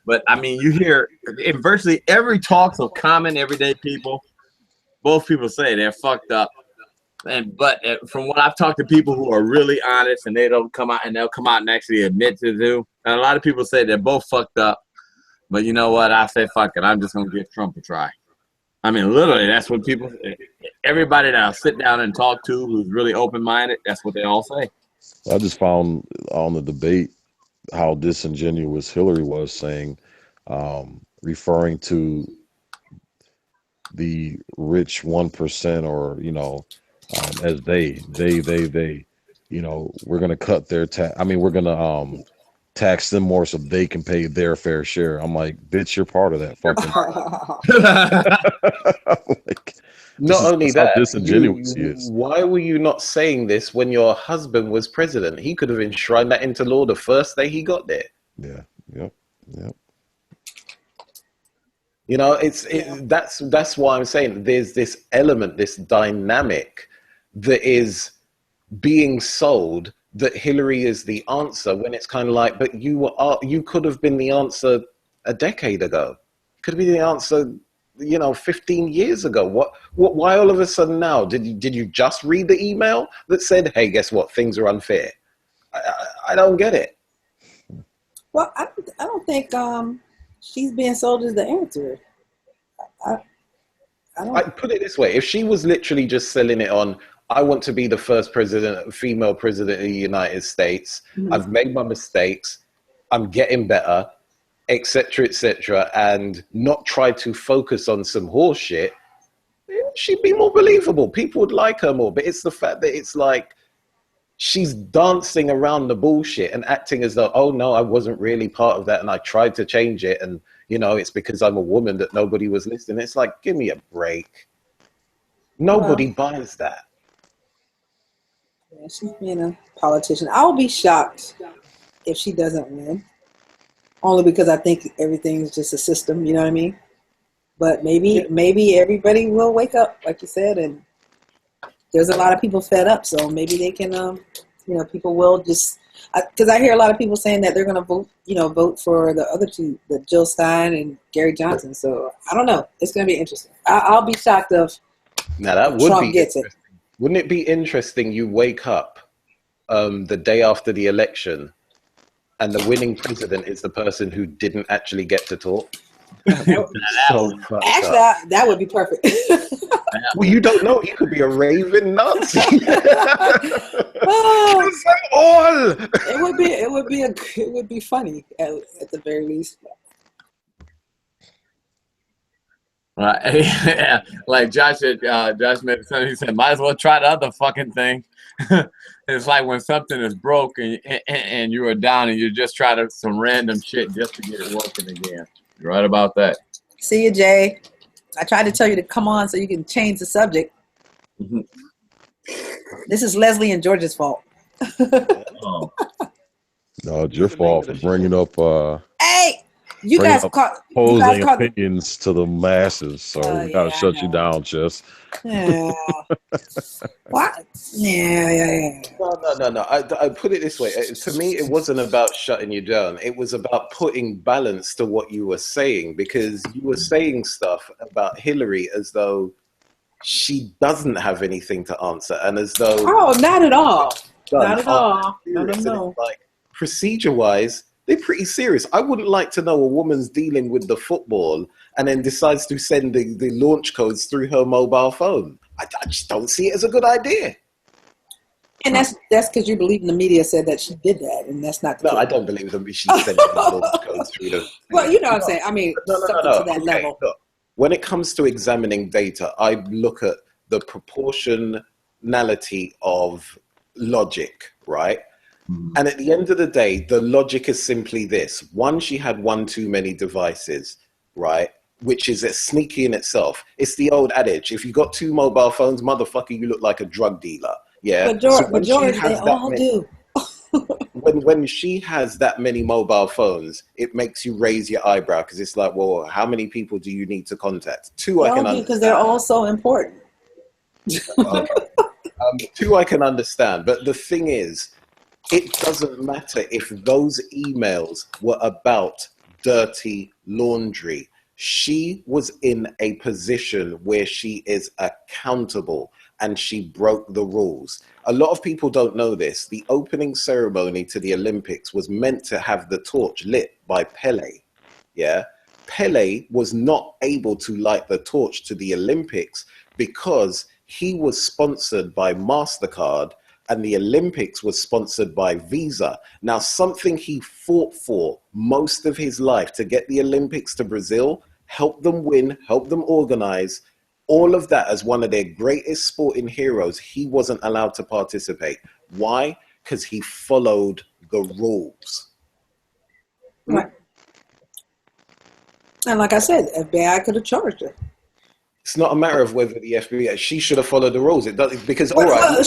But, I mean, you hear in virtually every talks of common everyday people, both people say they're fucked up. But from what I've talked to people who are really honest and they don't come out and they'll come out and actually admit to do, and a lot of people say they're both fucked up. But you know what? I say fuck it. I'm just gonna give Trump a try. I mean, literally, that's what people. Everybody that I sit down and talk to who's really open-minded, that's what they all say. I just found on the debate how disingenuous Hillary was saying, referring to the rich 1%, or as they, we're gonna cut their tax. I mean, we're gonna tax them more so they can pay their fair share. I'm like, bitch, you're part of that fucking. Like, not only that, disingenuous he is. Why were you not saying this when your husband was president? He could have enshrined that into law the first day he got there. Yeah. Yep. You know, that's why I'm saying there's this element, this dynamic that is being sold that Hillary is the answer, when it's kind of like, but you could have been the answer a decade ago. Could have been the answer, 15 years ago. Why all of a sudden now? Did you just read the email that said, hey, guess what? Things are unfair. I don't get it. Well, I don't think she's being sold as the answer. I put it this way: if she was literally just selling it on, I want to be the first female president of the United States. Mm-hmm. I've made my mistakes. I'm getting better, etc., and not try to focus on some horse shit, she'd be more believable. People would like her more. But it's the fact that it's like she's dancing around the bullshit and acting as though, oh no, I wasn't really part of that, and I tried to change it, and it's because I'm a woman that nobody was listening. It's like, give me a break. Nobody buys that. Yeah, she's being a politician. I'll be shocked if she doesn't win, only because I think everything's just a system. You know what I mean? But maybe everybody will wake up, like you said, and there's a lot of people fed up, so maybe they can, people will just, because I hear a lot of people saying that they're going to vote for the other two, the Jill Stein and Gary Johnson. So I don't know. It's going to be interesting. I'll be shocked if Trump gets it. Wouldn't it be interesting? You wake up the day after the election, and the winning president is the person who didn't actually get to talk. Actually, that would be perfect. Well, you don't know. He could be a raving Nazi. It would be funny at the very least. Right. Yeah. Like Josh made he said, might as well try the other fucking thing. It's like when something is broke and you are down and you just try some random shit just to get it working again. You're right about that. See you, Jay. I tried to tell you to come on so you can change the subject. Mm-hmm. This is Leslie and George's fault. Oh. No, it's your fault for bringing up. Hey, you guys opposing opinions to the masses, so we gotta shut you down, Chess. Yeah. What? Yeah. No. I put it this way. For me, it wasn't about shutting you down. It was about putting balance to what you were saying, because you were saying stuff about Hillary as though she doesn't have anything to answer, and as though not at all. Not at all. No. Like, procedure-wise, they're pretty serious. I wouldn't like to know a woman's dealing with the football and then decides to send the launch codes through her mobile phone. I just don't see it as a good idea. And that's because you believe in the media said that she did that, and that's not the case. I don't believe that she sent the launch codes through the... Well, you know what I'm saying. I mean, something to that level. Look, when it comes to examining data, I look at the proportionality of logic, right? And at the end of the day, the logic is simply this. One, she had one too many devices, right? Which is sneaky in itself. It's the old adage, if you got two mobile phones, motherfucker, you look like a drug dealer. Yeah. But George, they all do. when she has that many mobile phones, it makes you raise your eyebrow, because it's like, well, how many people do you need to contact? Two, I can understand. Because they're all so important. Okay. Two, I can understand. But the thing is, it doesn't matter if those emails were about dirty laundry. She was in a position where she is accountable, and she broke the rules. A lot of people don't know this. The opening ceremony to the Olympics was meant to have the torch lit by Pele. Yeah. Pele was not able to light the torch to the Olympics because he was sponsored by MasterCard, and the Olympics was sponsored by Visa. Now, something he fought for most of his life to get the Olympics to Brazil, help them win, help them organize, all of that as one of their greatest sporting heroes, he wasn't allowed to participate. Why? Because he followed the rules. Right. And like I said, FBI could have charged her. It's not a matter of whether the FBI. She should have followed the rules. It does, because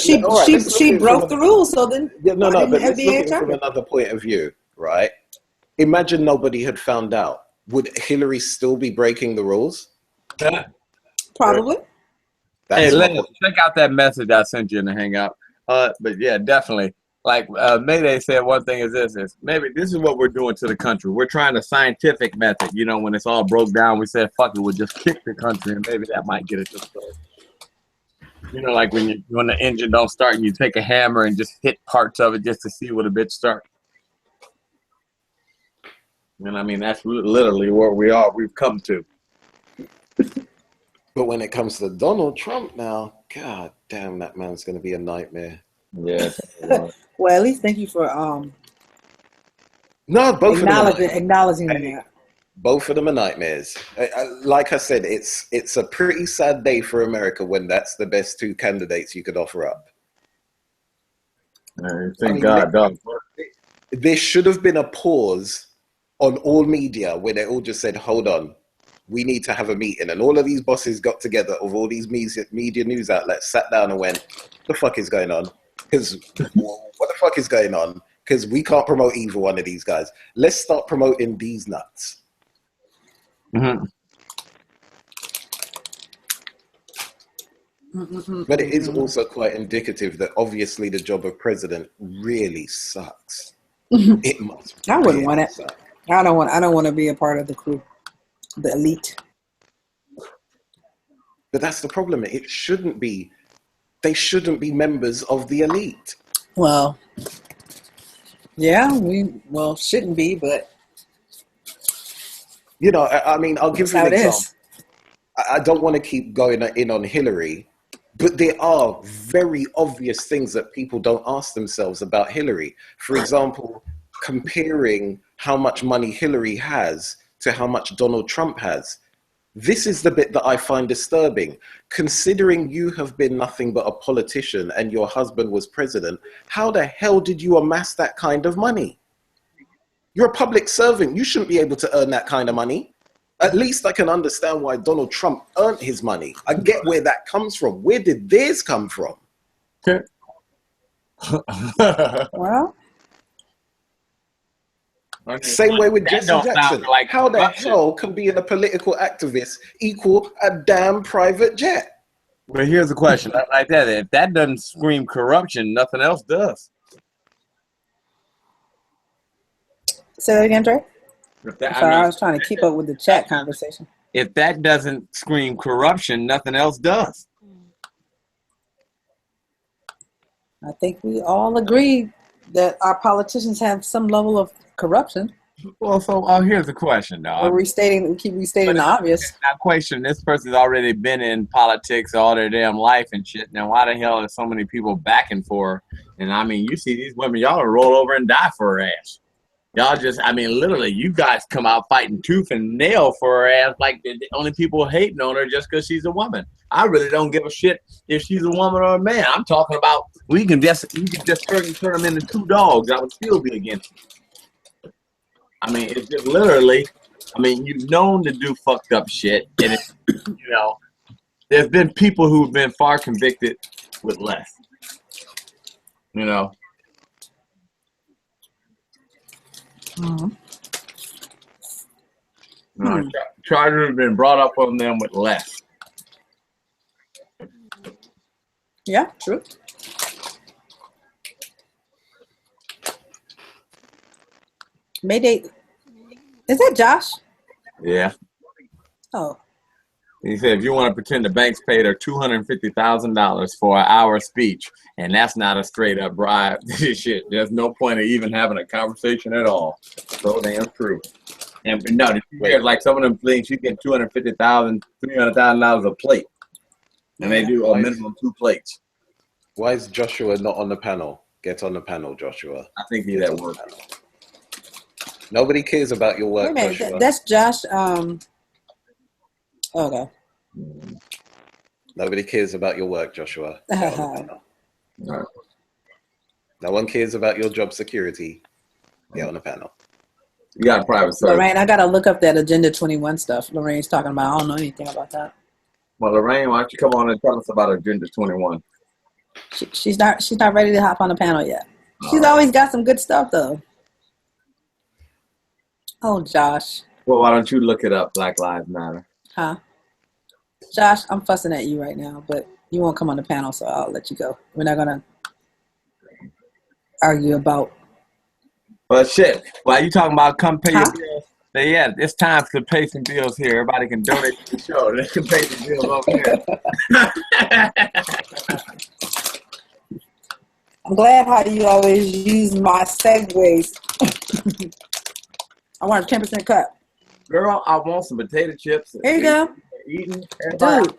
she broke the rules. So then, but let's look at it from another point of view, right? Imagine nobody had found out. Would Hillary still be breaking the rules? Probably. Hey, Lynn, check out that message I sent you in the Hangout. But yeah, definitely. Like Mayday said, one thing is this: maybe this is what we're doing to the country. We're trying a scientific method. You know, when it's all broke down, we said, "Fuck it, we'll just kick the country," and maybe that might get it to start. You know, like when the engine don't start, and you take a hammer and just hit parts of it just to see what a bitch start. And I mean, that's literally where we've come to. But when it comes to Donald Trump now, god damn, that man's going to be a nightmare. Yeah. Well, at least thank you for both acknowledging that. Both of them are nightmares. Like I said, it's a pretty sad day for America when that's the best two candidates you could offer up. Thank God, dog. There should have been a pause on all media where they all just said, hold on, we need to have a meeting. And all of these bosses got together of all these media news outlets, sat down and went, what the fuck is going on? Because what the fuck is going on? Because we can't promote either one of these guys. Let's start promoting these nuts. Mm-hmm. But it is also quite indicative that obviously the job of president really sucks. It must. I wouldn't want it. Suck. I don't want to be a part of the crew, the elite. But that's the problem. It shouldn't be. They shouldn't be members of the elite. Well, yeah, shouldn't be, but you know, I mean, I'll give you an example. I don't want to keep going in on Hillary, but there are very obvious things that people don't ask themselves about Hillary. For example, comparing how much money Hillary has to how much Donald Trump has. This is the bit that I find disturbing. Considering you have been nothing but a politician and your husband was president, how the hell did you amass that kind of money? You're a public servant. You shouldn't be able to earn that kind of money. At least I can understand why Donald Trump earned his money. I get where that comes from. Where did theirs come from? Well, same way with Jesse Jackson. Like how the hell can being a political activist equal a damn private jet? But here's the question: like that, if that doesn't scream corruption, nothing else does. Say that again, Dre. Sorry, I was trying to keep up with the chat conversation. If that doesn't scream corruption, nothing else does. I think we all agree that our politicians have some level of corruption. Well, so here's the question, though. We keep restating the obvious. I question this person's already been in politics all their damn life and shit. Now, why the hell are so many people backing for her? And I mean, you see these women, y'all roll over and die for her ass. Y'all just, I mean, literally, you guys come out fighting tooth and nail for her ass like the only people hating on her just because she's a woman. I really don't give a shit if she's a woman or a man. I'm talking about you can just turn them into two dogs. I would still be against it. I mean, it's just literally, I mean, you've known to do fucked up shit. And, you know, there's been people who've been far convicted with less. You know? Charges have been brought up on them with less. Yeah, true. Mayday. Is that Josh? Yeah. Oh. He said, if you want to pretend the banks paid her $250,000 for an hour speech, and that's not a straight up bribe, shit, there's no point of even having a conversation at all. So damn true. And no, like some of them things, you get $250,000, $300,000 a plate, and they do a minimum 2 plates. Why is Joshua not on the panel? Get on the panel, Joshua. I think he's at work. Nobody cares about your work, Wait a minute, Joshua. that's Josh. Okay. Nobody cares about your work, Joshua. No one cares about your job security. Get on the panel. You got a private service. Lorraine, I gotta look up that Agenda 21 stuff. Lorraine's talking about. I don't know anything about that. Well, Lorraine, why don't you come on and tell us about Agenda 21? She's not ready to hop on the panel yet. She's always got some good stuff though. Oh, Josh. Well, why don't you look it up? Black Lives Matter. Huh? Josh, I'm fussing at you right now, but you won't come on the panel, so I'll let you go. We're not gonna argue about. Well, shit. While you talking about come pay your bills, yeah, it's time to pay some bills here. Everybody can donate to the show. They can pay some bills over here. I'm glad how you always use my segues. I want a 10% cut. Girl, I want some potato chips. Here you go. Eating. Dude,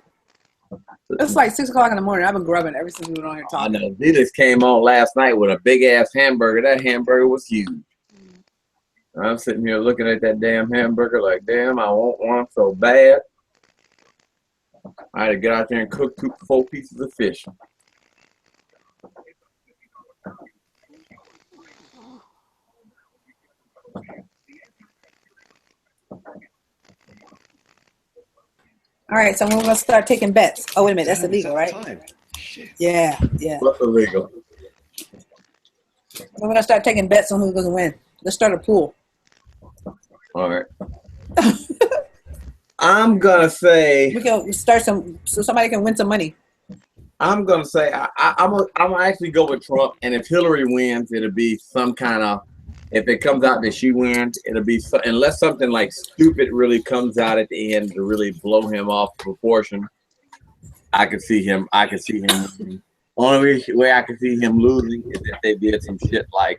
it's like 6 o'clock in the morning. I've been grubbing ever since we were on here talking. I know. Venus came on last night with a big-ass hamburger. That hamburger was huge. I'm sitting here looking at that damn hamburger like, damn, I want one so bad. I had to get out there and cook 4 pieces of fish. All right, so we're going to start taking bets. Oh, wait a minute. That's illegal, right? Yeah. What's illegal? We're going to start taking bets on who's going to win. Let's start a pool. All right. I'm going to say... We can start some, so somebody can win some money. I'm going to say, I'm going to actually go with Trump. And if Hillary wins, it'll be some kind of... If it comes out that she wins, it'll be unless something like stupid really comes out at the end to really blow him off proportion. I could see him. Losing. Only way I could see him losing is if they did some shit like,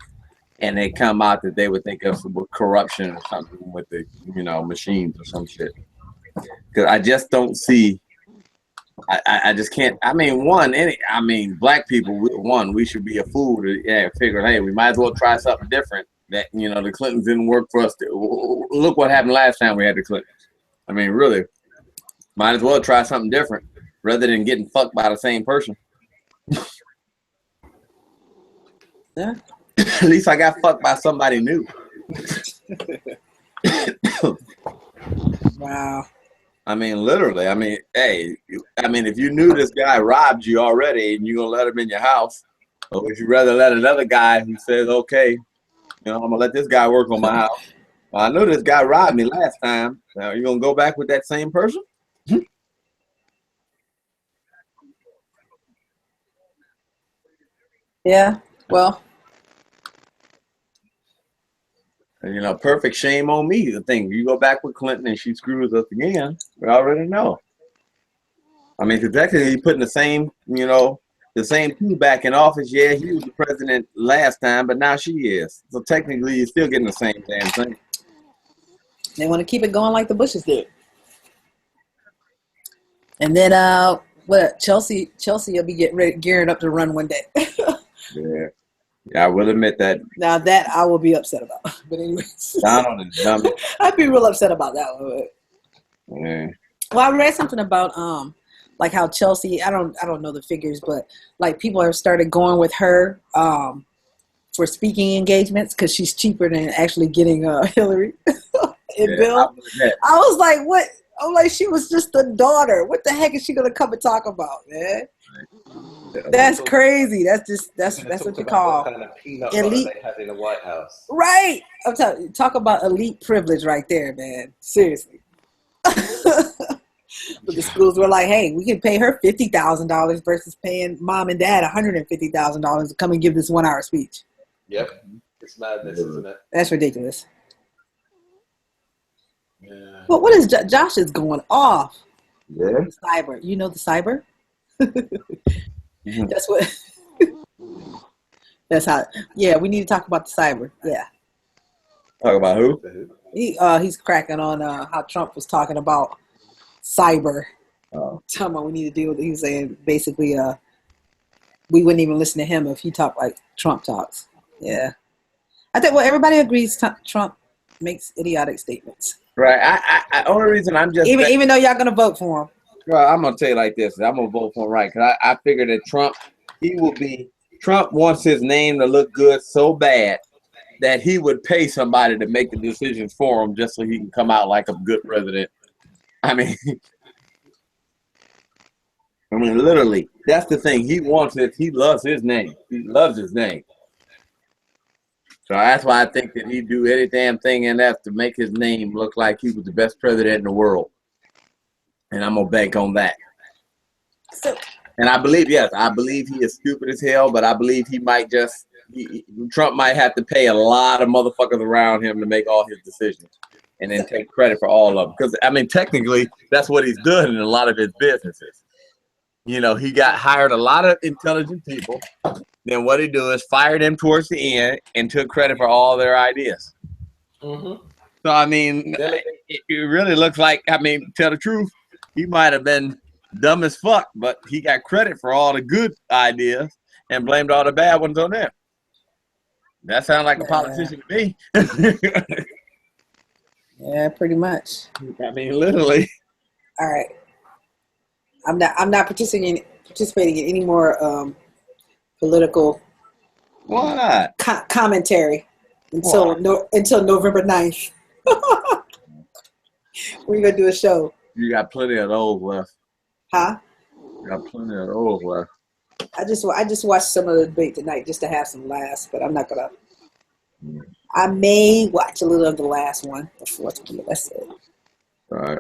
and they come out that they would think of some corruption or something with the machines or some shit. Because I just don't see. I just can't. I mean, black people. We should be a fool to figure. Hey, we might as well try something different. That the Clintons didn't work for us. Look what happened last time we had the Clintons. I mean, really, might as well try something different rather than getting fucked by the same person. Yeah. At least I got fucked by somebody new. Wow. I mean, literally. I mean, hey, if you knew this guy robbed you already and you're going to let him in your house, or would you rather let another guy who says, okay, I'm going to let this guy work on my house? Well, I know this guy robbed me last time. Now, you going to go back with that same person? Yeah, well. Perfect shame on me. The thing, you go back with Clinton and she screws us again, we already know. I mean, because technically you're putting the same two back in office. Yeah, he was the president last time, but now she is. So technically you're still getting the same damn thing. They want to keep it going like the Bushes did. And then what Chelsea will be gearing up to run one day. Yeah, I will admit that. Now that I will be upset about. But anyways, Donald is dumb. I'd be real upset about that one. But... Yeah. Well, I read something about like how Chelsea. I don't know the figures, but like people have started going with her for speaking engagements because she's cheaper than actually getting Hillary and Bill. I was like, what? I'm like, she was just a daughter. What the heck is she gonna come and talk about, man? That's crazy. That's what you call what kind of peanut elite. butter they had in the White House. Right. I'm telling you, talk about elite privilege right there, man. Seriously. But the schools were like, hey, we can pay her $50,000 versus paying mom and dad $150,000 to come and give this 1 hour speech. Yep. It's madness, isn't it? That's ridiculous. Yeah. Well, what is Josh is going off? Yeah. The cyber. You know the cyber? That's what. That's how. Yeah, we need to talk about the cyber. Yeah. Talk about who? He's cracking on how Trump was talking about cyber. Talking about we need to deal with it. He was saying basically we wouldn't even listen to him if he talked like Trump talks. Yeah. I think everybody agrees Trump makes idiotic statements. Right. I only reason I'm just even though y'all gonna vote for him. Well, I'm gonna tell you like this. I'm gonna vote for him, right? Because I figure that Trump wants his name to look good so bad that he would pay somebody to make the decisions for him just so he can come out like a good president. I mean, literally, that's the thing. He wants it. He loves his name. He loves his name. So that's why I think that he'd do any damn thing in that to make his name look like he was the best president in the world. And I'm going to bank on that. And I believe he is stupid as hell, but I believe he might Trump might have to pay a lot of motherfuckers around him to make all his decisions and then take credit for all of them. Because, technically, that's what he's done in a lot of his businesses. He hired a lot of intelligent people. Then what he do is fire them towards the end and took credit for all their ideas. Mm-hmm. So, it really looks like, tell the truth, he might have been dumb as fuck, but he got credit for all the good ideas and blamed all the bad ones on them. That sounds like a politician to me. Yeah, pretty much. Literally. All right. I'm not participating in any more political commentary until November 9th. We're gonna do a show. You got plenty of those left. Huh? You got plenty of those left. I just watched some of the debate tonight just to have some laughs, but I'm not gonna. I may watch a little of the last one, the fourth one. That's it. All right.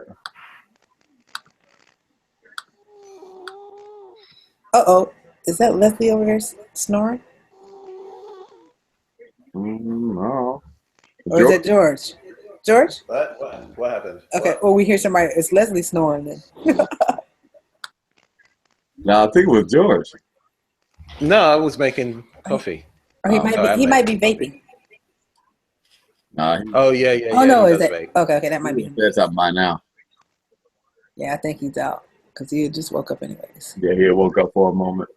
Uh-oh. Is that Leslie over there snoring? No. Or is that George? George? What happened? Okay. Well, we hear somebody. It's Leslie snoring then. No, I think it was George. No, I was making coffee. Or he might be vaping. No, yeah. Oh no, is that okay? That might be him. That's up by now. Yeah, I think he's out because he just woke up anyways. Yeah, he woke up for a moment.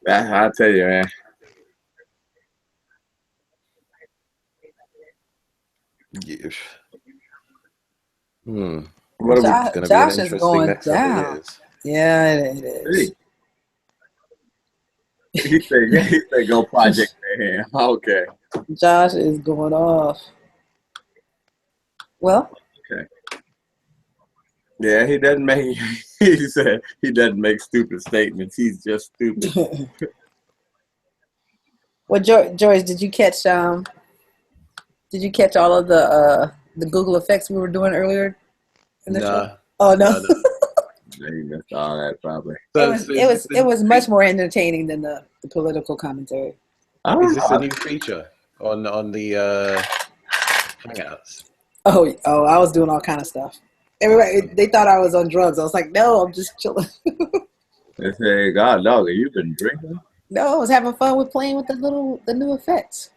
I tell you, man. Yeah. Josh is going down. Yeah, it is. He said go project there. Okay. Josh is going off. Well. Okay. Yeah, he doesn't make. He said he doesn't make stupid statements. He's just stupid. Well, George, did you catch all of the Google effects we were doing earlier in the show? Oh no. You missed all that probably. It was much more entertaining than the political commentary. Is this a new feature on the Hangouts? Oh, I was doing all kind of stuff. Everybody, they thought I was on drugs. I was like, no, I'm just chilling. They say, God, dog, have you been drinking? No, I was having fun with playing with the new effects.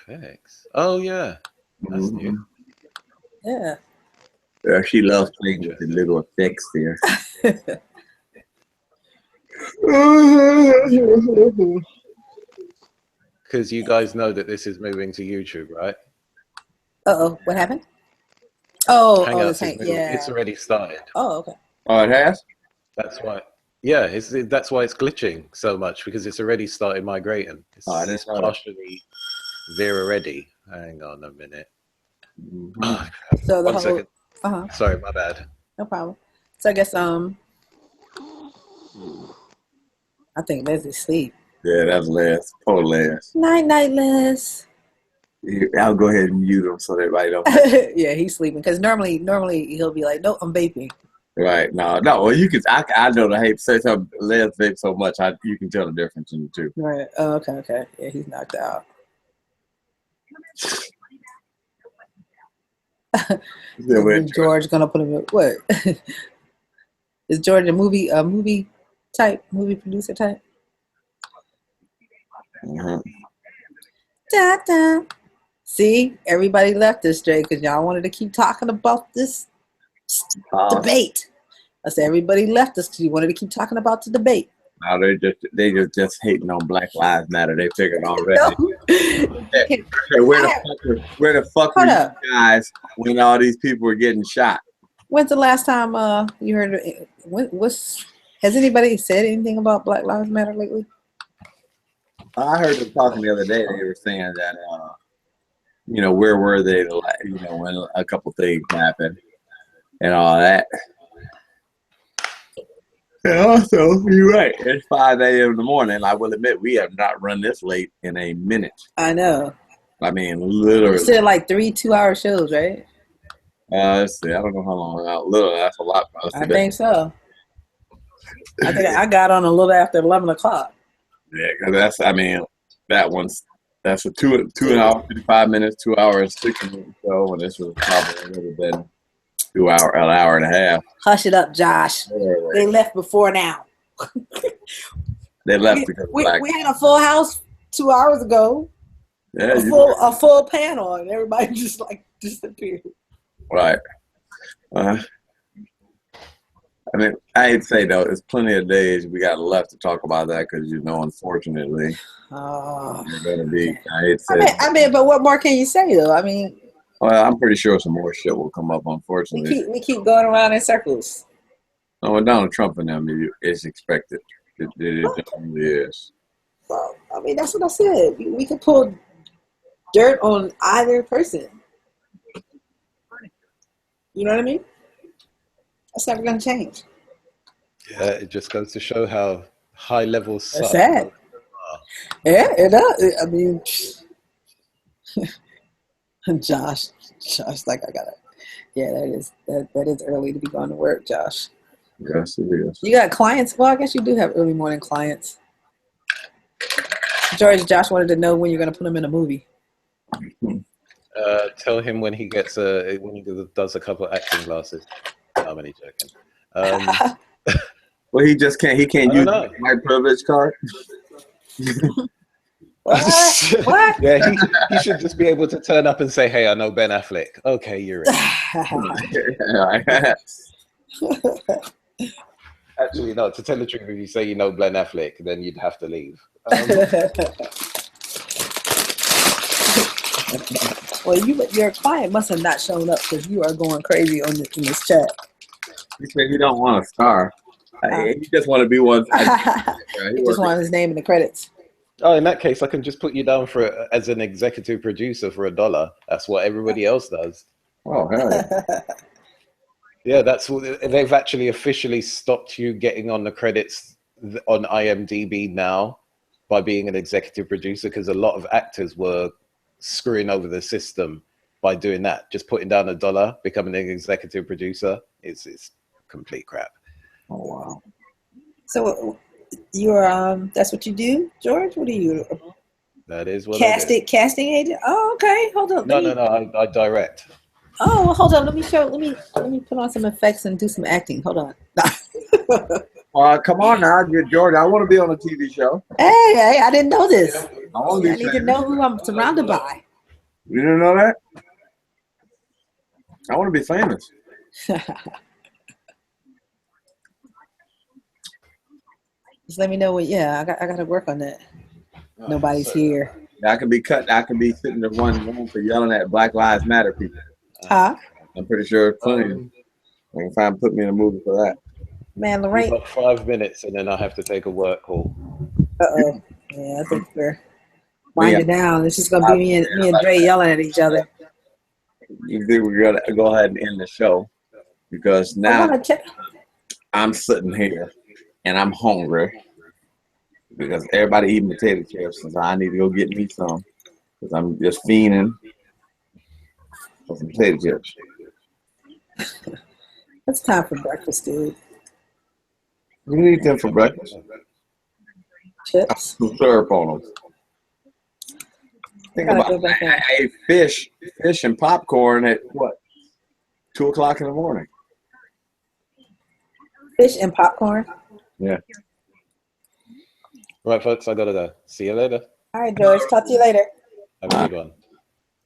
Effects? Oh yeah, that's new. Yeah. Yeah, she loves playing with the little effects there. Because you guys know that this is moving to YouTube, right? Uh-oh, what happened? Oh, yeah. It's already started. Oh, okay. Oh, it has? That's why. Yeah, that's why it's glitching so much, because it's already started migrating. It's partially there already. Hang on a minute. Mm-hmm. So the 1 second. Uh-huh. Sorry, my bad. No problem. So I guess I think Leslie's asleep. Yeah, that's Les. Poor Les. Night, Les. I'll go ahead and mute him so that everybody don't. Yeah, he's sleeping because normally he'll be like, "No, I'm vaping." Right? No. Well, you can. I know the hate. Say something. Les vape so much, you can tell the difference in the two. Right. Oh, okay. Yeah, he's knocked out. Is George gonna put him in what? Is George a movie producer type? Mm-hmm. Da. See, everybody left us straight because y'all wanted to keep talking about this debate. I said everybody left us because you wanted to keep talking about the debate. No, they just hating on Black Lives Matter. They figured already. Where the fuck were you guys when all these people were getting shot? When's the last time you heard? Has anybody said anything about Black Lives Matter lately? I heard them talking the other day. They were saying that, where were they? When a couple things happened and all that. And also, you're right. It's 5 a.m. in the morning. I will admit, we have not run this late in a minute. I know. I mean, literally. You said like 3 2-hour shows, right? Let's see. I don't know how long. Literally, that's a lot. I think so. I think I got on a little after 11 o'clock. Yeah, because that's a 2 hour, 55 minutes, 2 hours, 6 minutes show, and this was probably a little bit an hour and a half. Hush it up, Josh. They left before now. They left because we had a full house 2 hours ago. Yeah, a full panel, and everybody just like disappeared. Right. I mean, I hate to say though, there's plenty of days we got left to talk about that because unfortunately, you're gonna be. I hate to say. But what more can you say though? I mean. Well, I'm pretty sure some more shit will come up. Unfortunately, we keep going around in circles. No, when Donald Trump and them is expected. It definitely is. Well, I mean, that's what I said. We could pull dirt on either person. You know what I mean? That's never going to change. Yeah, it just goes to show how high levels suck. That's sad. Yeah, it does. I mean, Josh, like I gotta. Yeah, that is early to be going to work, Josh. Yes, it is. You got clients? Well, I guess you do have early morning clients. Josh wanted to know when you're going to put him in a movie. Tell him when he does a couple of acting classes. I'm only joking. Well, he can't use my privilege card. What? Yeah, he should just be able to turn up and say, "Hey, I know Ben Affleck." Okay, you're in. Actually, no. To tell the truth, if you say you know Ben Affleck, then you'd have to leave. Well, your client must have not shown up because you are going crazy in this chat. He said he don't want a star. He just want to be one. He just wanted his name in the credits. Oh, in that case, I can just put you down as an executive producer for $1. That's what everybody else does. Oh, hell yeah. Yeah, that's what they've actually officially stopped you getting on the credits on IMDb now by being an executive producer, because a lot of actors were screwing over the system by doing that. Just putting down $1, becoming an executive producer, it's complete crap. Oh wow. So you're that's what you do, George? What are you? That is what I do. Casting agent? Oh, okay. Hold on. No. I direct. Oh, well, hold on. Let me put on some effects and do some acting. Hold on. Come on now, George. I want to be on a TV show. Hey, I didn't know this. I need to know who I'm surrounded by. You didn't know that? I want to be famous. Just let me know what. Yeah, I got to work on that. Nobody's here. I can be cut. I can be sitting in one room for yelling at Black Lives Matter people. Huh? I'm pretty sure Clinton can put me in a movie for that. Man, Lorraine. About 5 minutes, and then I have to take a work call. Yeah, I think we're winding down. It's just gonna be me and Dre yelling at each other. You think we're gonna go ahead and end the show because now I'm sitting here and I'm hungry because everybody eating potato chips, and so I need to go get me some because I'm just fiending for some potato chips. It's time for breakfast, dude. You eat them for breakfast. Chips. Some syrup on them. Think about it. I ate fish and popcorn at what? 2:00 in the morning. Fish and popcorn. Yeah. Right, folks. I gotta go. See you later. All right, George. Talk to you later. Have a good one.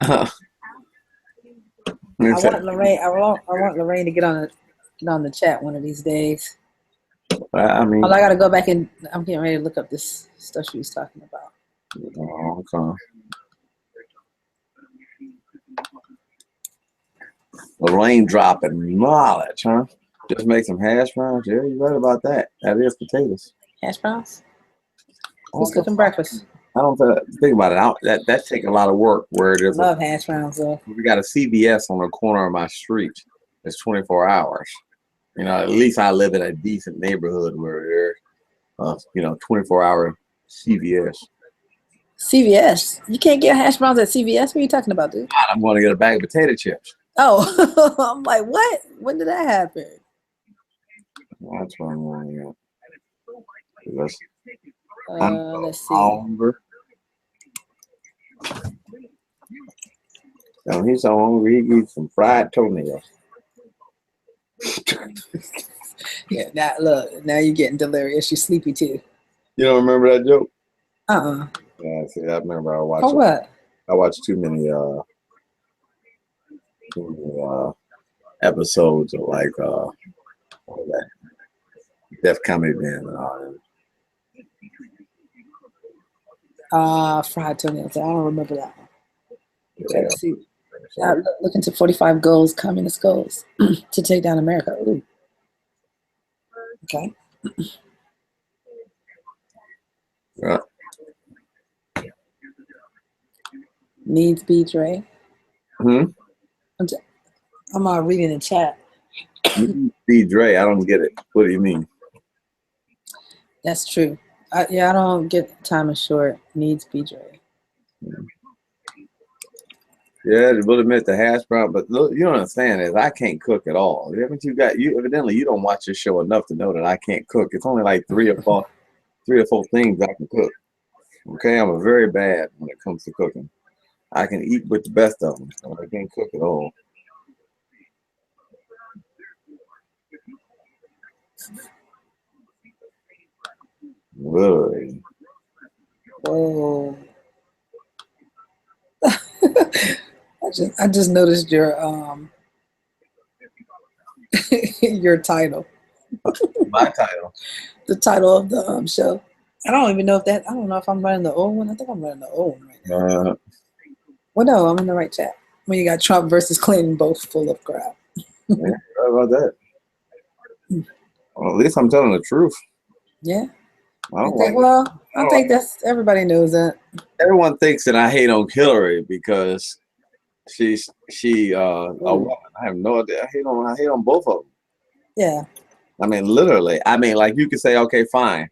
I want Lorraine to get on the chat one of these days. I mean, I gotta go back and I'm getting ready to look up this stuff she was talking about. Oh, okay. Lorraine dropping knowledge, huh? Just make some hash browns. Yeah, you're right about that. That is potatoes. Hash browns? Who's cooking breakfast? I don't think about it. That's taking a lot of work. Where it is. I love hash browns though. We got a CVS on the corner of my street. It's 24 hours. You know, at least I live in a decent neighborhood where there's, 24-hour CVS. CVS? You can't get hash browns at CVS? What are you talking about, dude? I'm going to get a bag of potato chips. Oh, I'm like, what? When did that happen? That's what I'm going to get. Let's see. Now he's so hungry, he eats some fried toenails. Yeah, now you're getting delirious. You're sleepy too. You don't remember that joke? Yeah, see, I remember I watched. Oh, what? I watched too many episodes of like all that Def Comedy Band and all that. Fried toenails. I don't remember that one. Yeah. See. Looking to 45 goals, communist goals, to take down America. Ooh. Okay. Yeah. Needs be Dre. I'm reading the chat. Be Dre. I don't get it. What do you mean? That's true. I don't get time is short. Needs be Dre. Yeah, we'll admit the hash brown, but look, you don't understand is I can't cook at all. Evidently you don't watch this show enough to know that I can't cook. It's only like three or four things I can cook. Okay, I'm very bad when it comes to cooking. I can eat with the best of them, but I can't cook at all. Really? Whoa. I just noticed your your title. My title. The title of the show. I don't know if I'm running the old one. I think I'm running the old one right now. Well, no, I'm in the right chat. When you got Trump versus Clinton, both full of crap. Yeah, right about that. Well, at least I'm telling the truth. Yeah. I think that's everybody knows that. Everyone thinks that I hate on Hillary because she's a woman. I have no idea. I hate on both of them. Yeah. I mean, literally. I mean, like you could say, okay, fine.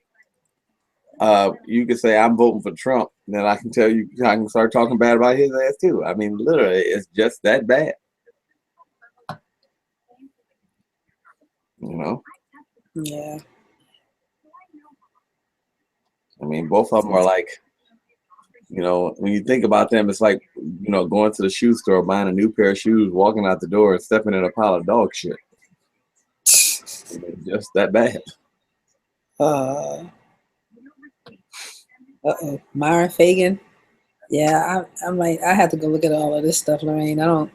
You could say I'm voting for Trump, then I can tell you I can start talking bad about his ass too. I mean, literally, it's just that bad. You know? Yeah. I mean, both of them are like, you know, when you think about them, it's like, you know, going to the shoe store, buying a new pair of shoes, walking out the door, and stepping in a pile of dog shit. It's just that bad. Myron Fagan. Yeah, I have to go look at all of this stuff, Lorraine. I don't.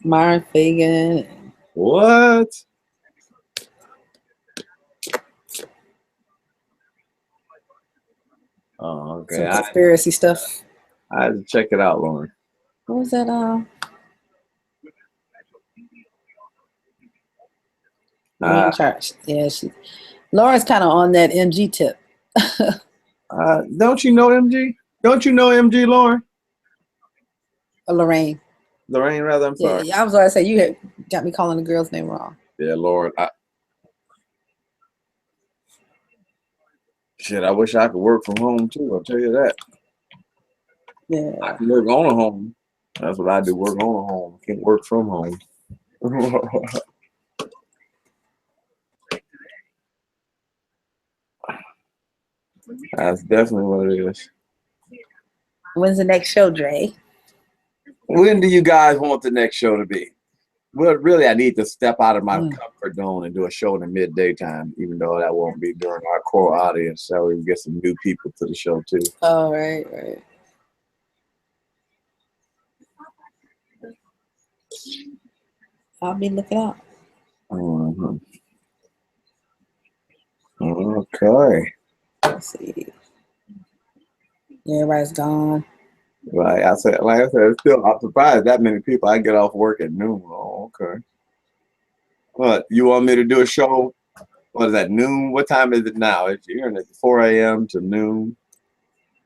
Myron Fagan. What? Oh, okay. Some conspiracy stuff. I had to check it out, Lauren. What was that? Yeah, Lauren's kind of on that MG tip. Don't you know MG? Don't you know MG, Lauren? Lorraine. Lorraine, rather. I'm sorry. Yeah, I was going to say you had got me calling the girl's name wrong. Yeah, Lauren. Shit, I wish I could work from home too. I'll tell you that. Yeah. I can work on a home. That's what I do. Work on a home. Can't work from home. That's definitely what it is. When's the next show, Dre? When do you guys want the next show to be? Well, really, I need to step out of my comfort zone and do a show in the midday time, even though that won't be during our core audience, so we can get some new people to the show too. Oh, right. I'll be looking out. Mm-hmm. Okay. Let's see. Everybody's gone. Like I said, still, I'm surprised that many people. I get off work at noon. Oh, okay. What, you want me to do a show? What is that, noon? What time is it now? You're in at 4 a.m. to noon.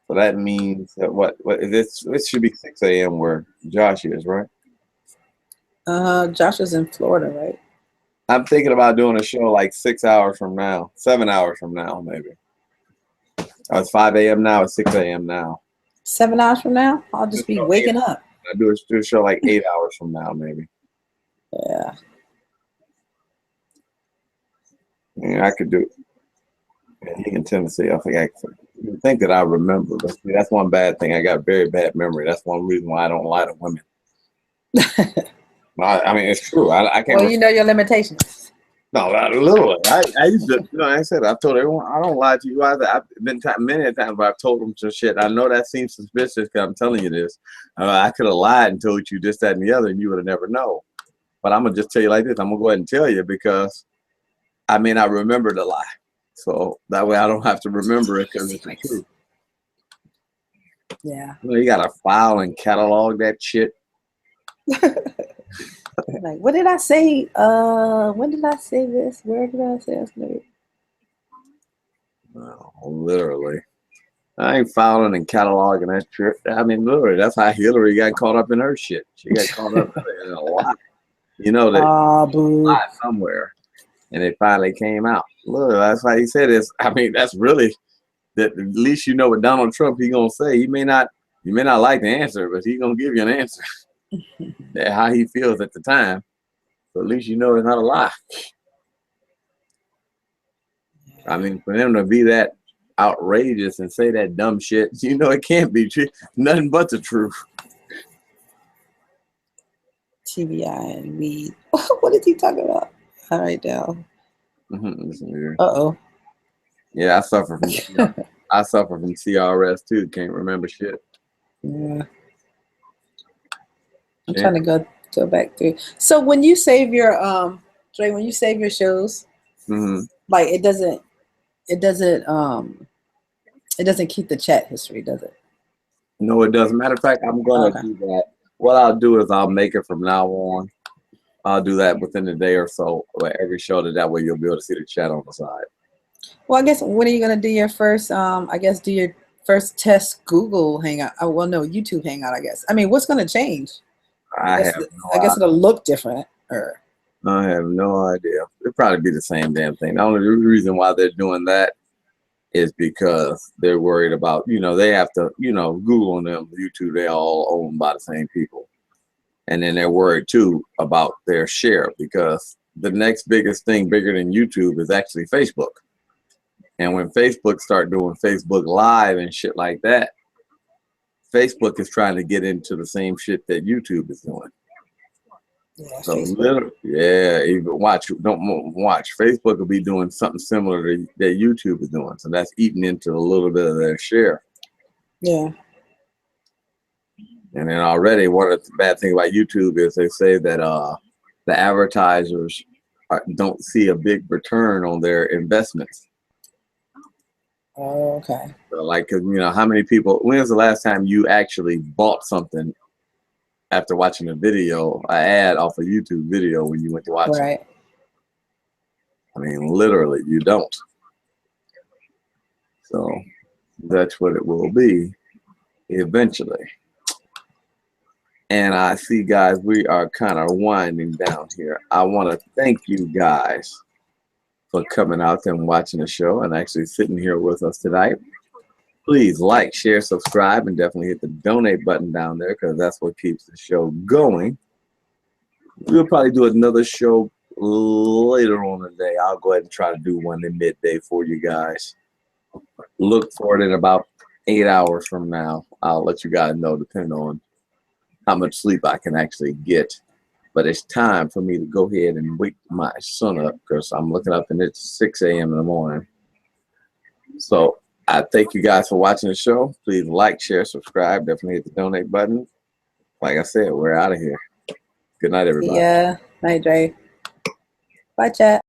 So that means that what is this? It should be 6 a.m. where Josh is, right? Josh is in Florida, right? I'm thinking about doing a show like 6 hours from now, 7 hours from now, maybe. Oh, it's 5 a.m. now. It's 6 a.m. now. 7 hours from now, I'll just be waking up. I do a show like 8 hours from now, maybe. Yeah. Yeah, I could do it. Yeah, he in Tennessee. I think that I remember, but that's one bad thing. I got very bad memory. That's one reason why I don't lie to women. I mean, it's true. I can't. Well, you know your limitations. No, literally. I used to, you know, I said, I've told everyone, I don't lie to you either. I've been many times where I've told them some shit. I know that seems suspicious because I'm telling you this. I could have lied and told you this, that, and the other, and you would have never known. But I'm going to just tell you like this. I'm going to go ahead and tell you because I may not remember the lie. So that way I don't have to remember it because it's the truth. Yeah. You know, you got to file and catalog that shit. Like, what did I say? When did I say this? Where did I say this? No, literally. I ain't filing and cataloging that shit. I mean, literally, that's how Hillary got caught up in her shit. She got caught up in a lot. You know, that lie somewhere. And it finally came out. Look, that's why he said this. I mean, that's really that. At least you know what Donald Trump he gonna say. You may not like the answer, but he gonna give you an answer. How he feels at the time. So at least you know it's not a lie. I mean, for him to be that outrageous and say that dumb shit, you know it can't be true. Nothing but the truth. TBI and weed. What is he talking about? All right, now. Yeah, I suffer from CRS too. Can't remember shit. Yeah. I'm trying to go back through. So when you save your Dre, when you save your shows, like it doesn't keep the chat history, does it? No, it doesn't. Matter of fact, I'm gonna do that. What I'll do is I'll make it from now on. I'll do that within a day or so. Every show that way you'll be able to see the chat on the side. Well, I guess when are you gonna do your first? Do your first test Google Hangout. Oh, well, no, YouTube Hangout. I guess. I mean, what's gonna change? I guess it'll look different. Or I have no idea. It'll probably be the same damn thing. The only reason why they're doing that is because they're worried about, they have to, Google and them, YouTube, they all owned by the same people. And then they're worried too about their share, because the next biggest thing bigger than YouTube is actually Facebook. And when Facebook start doing Facebook Live and shit like that, Facebook is trying to get into the same shit that YouTube is doing. Yeah, so even don't watch. Facebook will be doing something similar to that YouTube is doing. So that's eating into a little bit of their share. Yeah. And then already, one of the bad things about YouTube is they say that the advertisers don't see a big return on their investments. Oh, okay. So like, cause how many people? When was the last time you actually bought something after watching a video, an ad off a YouTube video when you went to watch it? Right. I mean, literally, you don't. So that's what it will be eventually. And I see, guys, we are kind of winding down here. I want to thank you guys for coming out and watching the show and actually sitting here with us tonight. Please like, share, subscribe, and definitely hit the donate button down there, because that's what keeps the show going. We'll probably do another show later on today. I'll go ahead and try to do one in midday for you guys. Look for it in about 8 hours from now. I'll let you guys know, depending on how much sleep I can actually get. But it's time for me to go ahead and wake my son up, because I'm looking up and it's 6 a.m. in the morning. So I thank you guys for watching the show. Please like, share, subscribe. Definitely hit the donate button. Like I said, we're out of here. Good night, everybody. Yeah. Night, Dre. Bye, chat.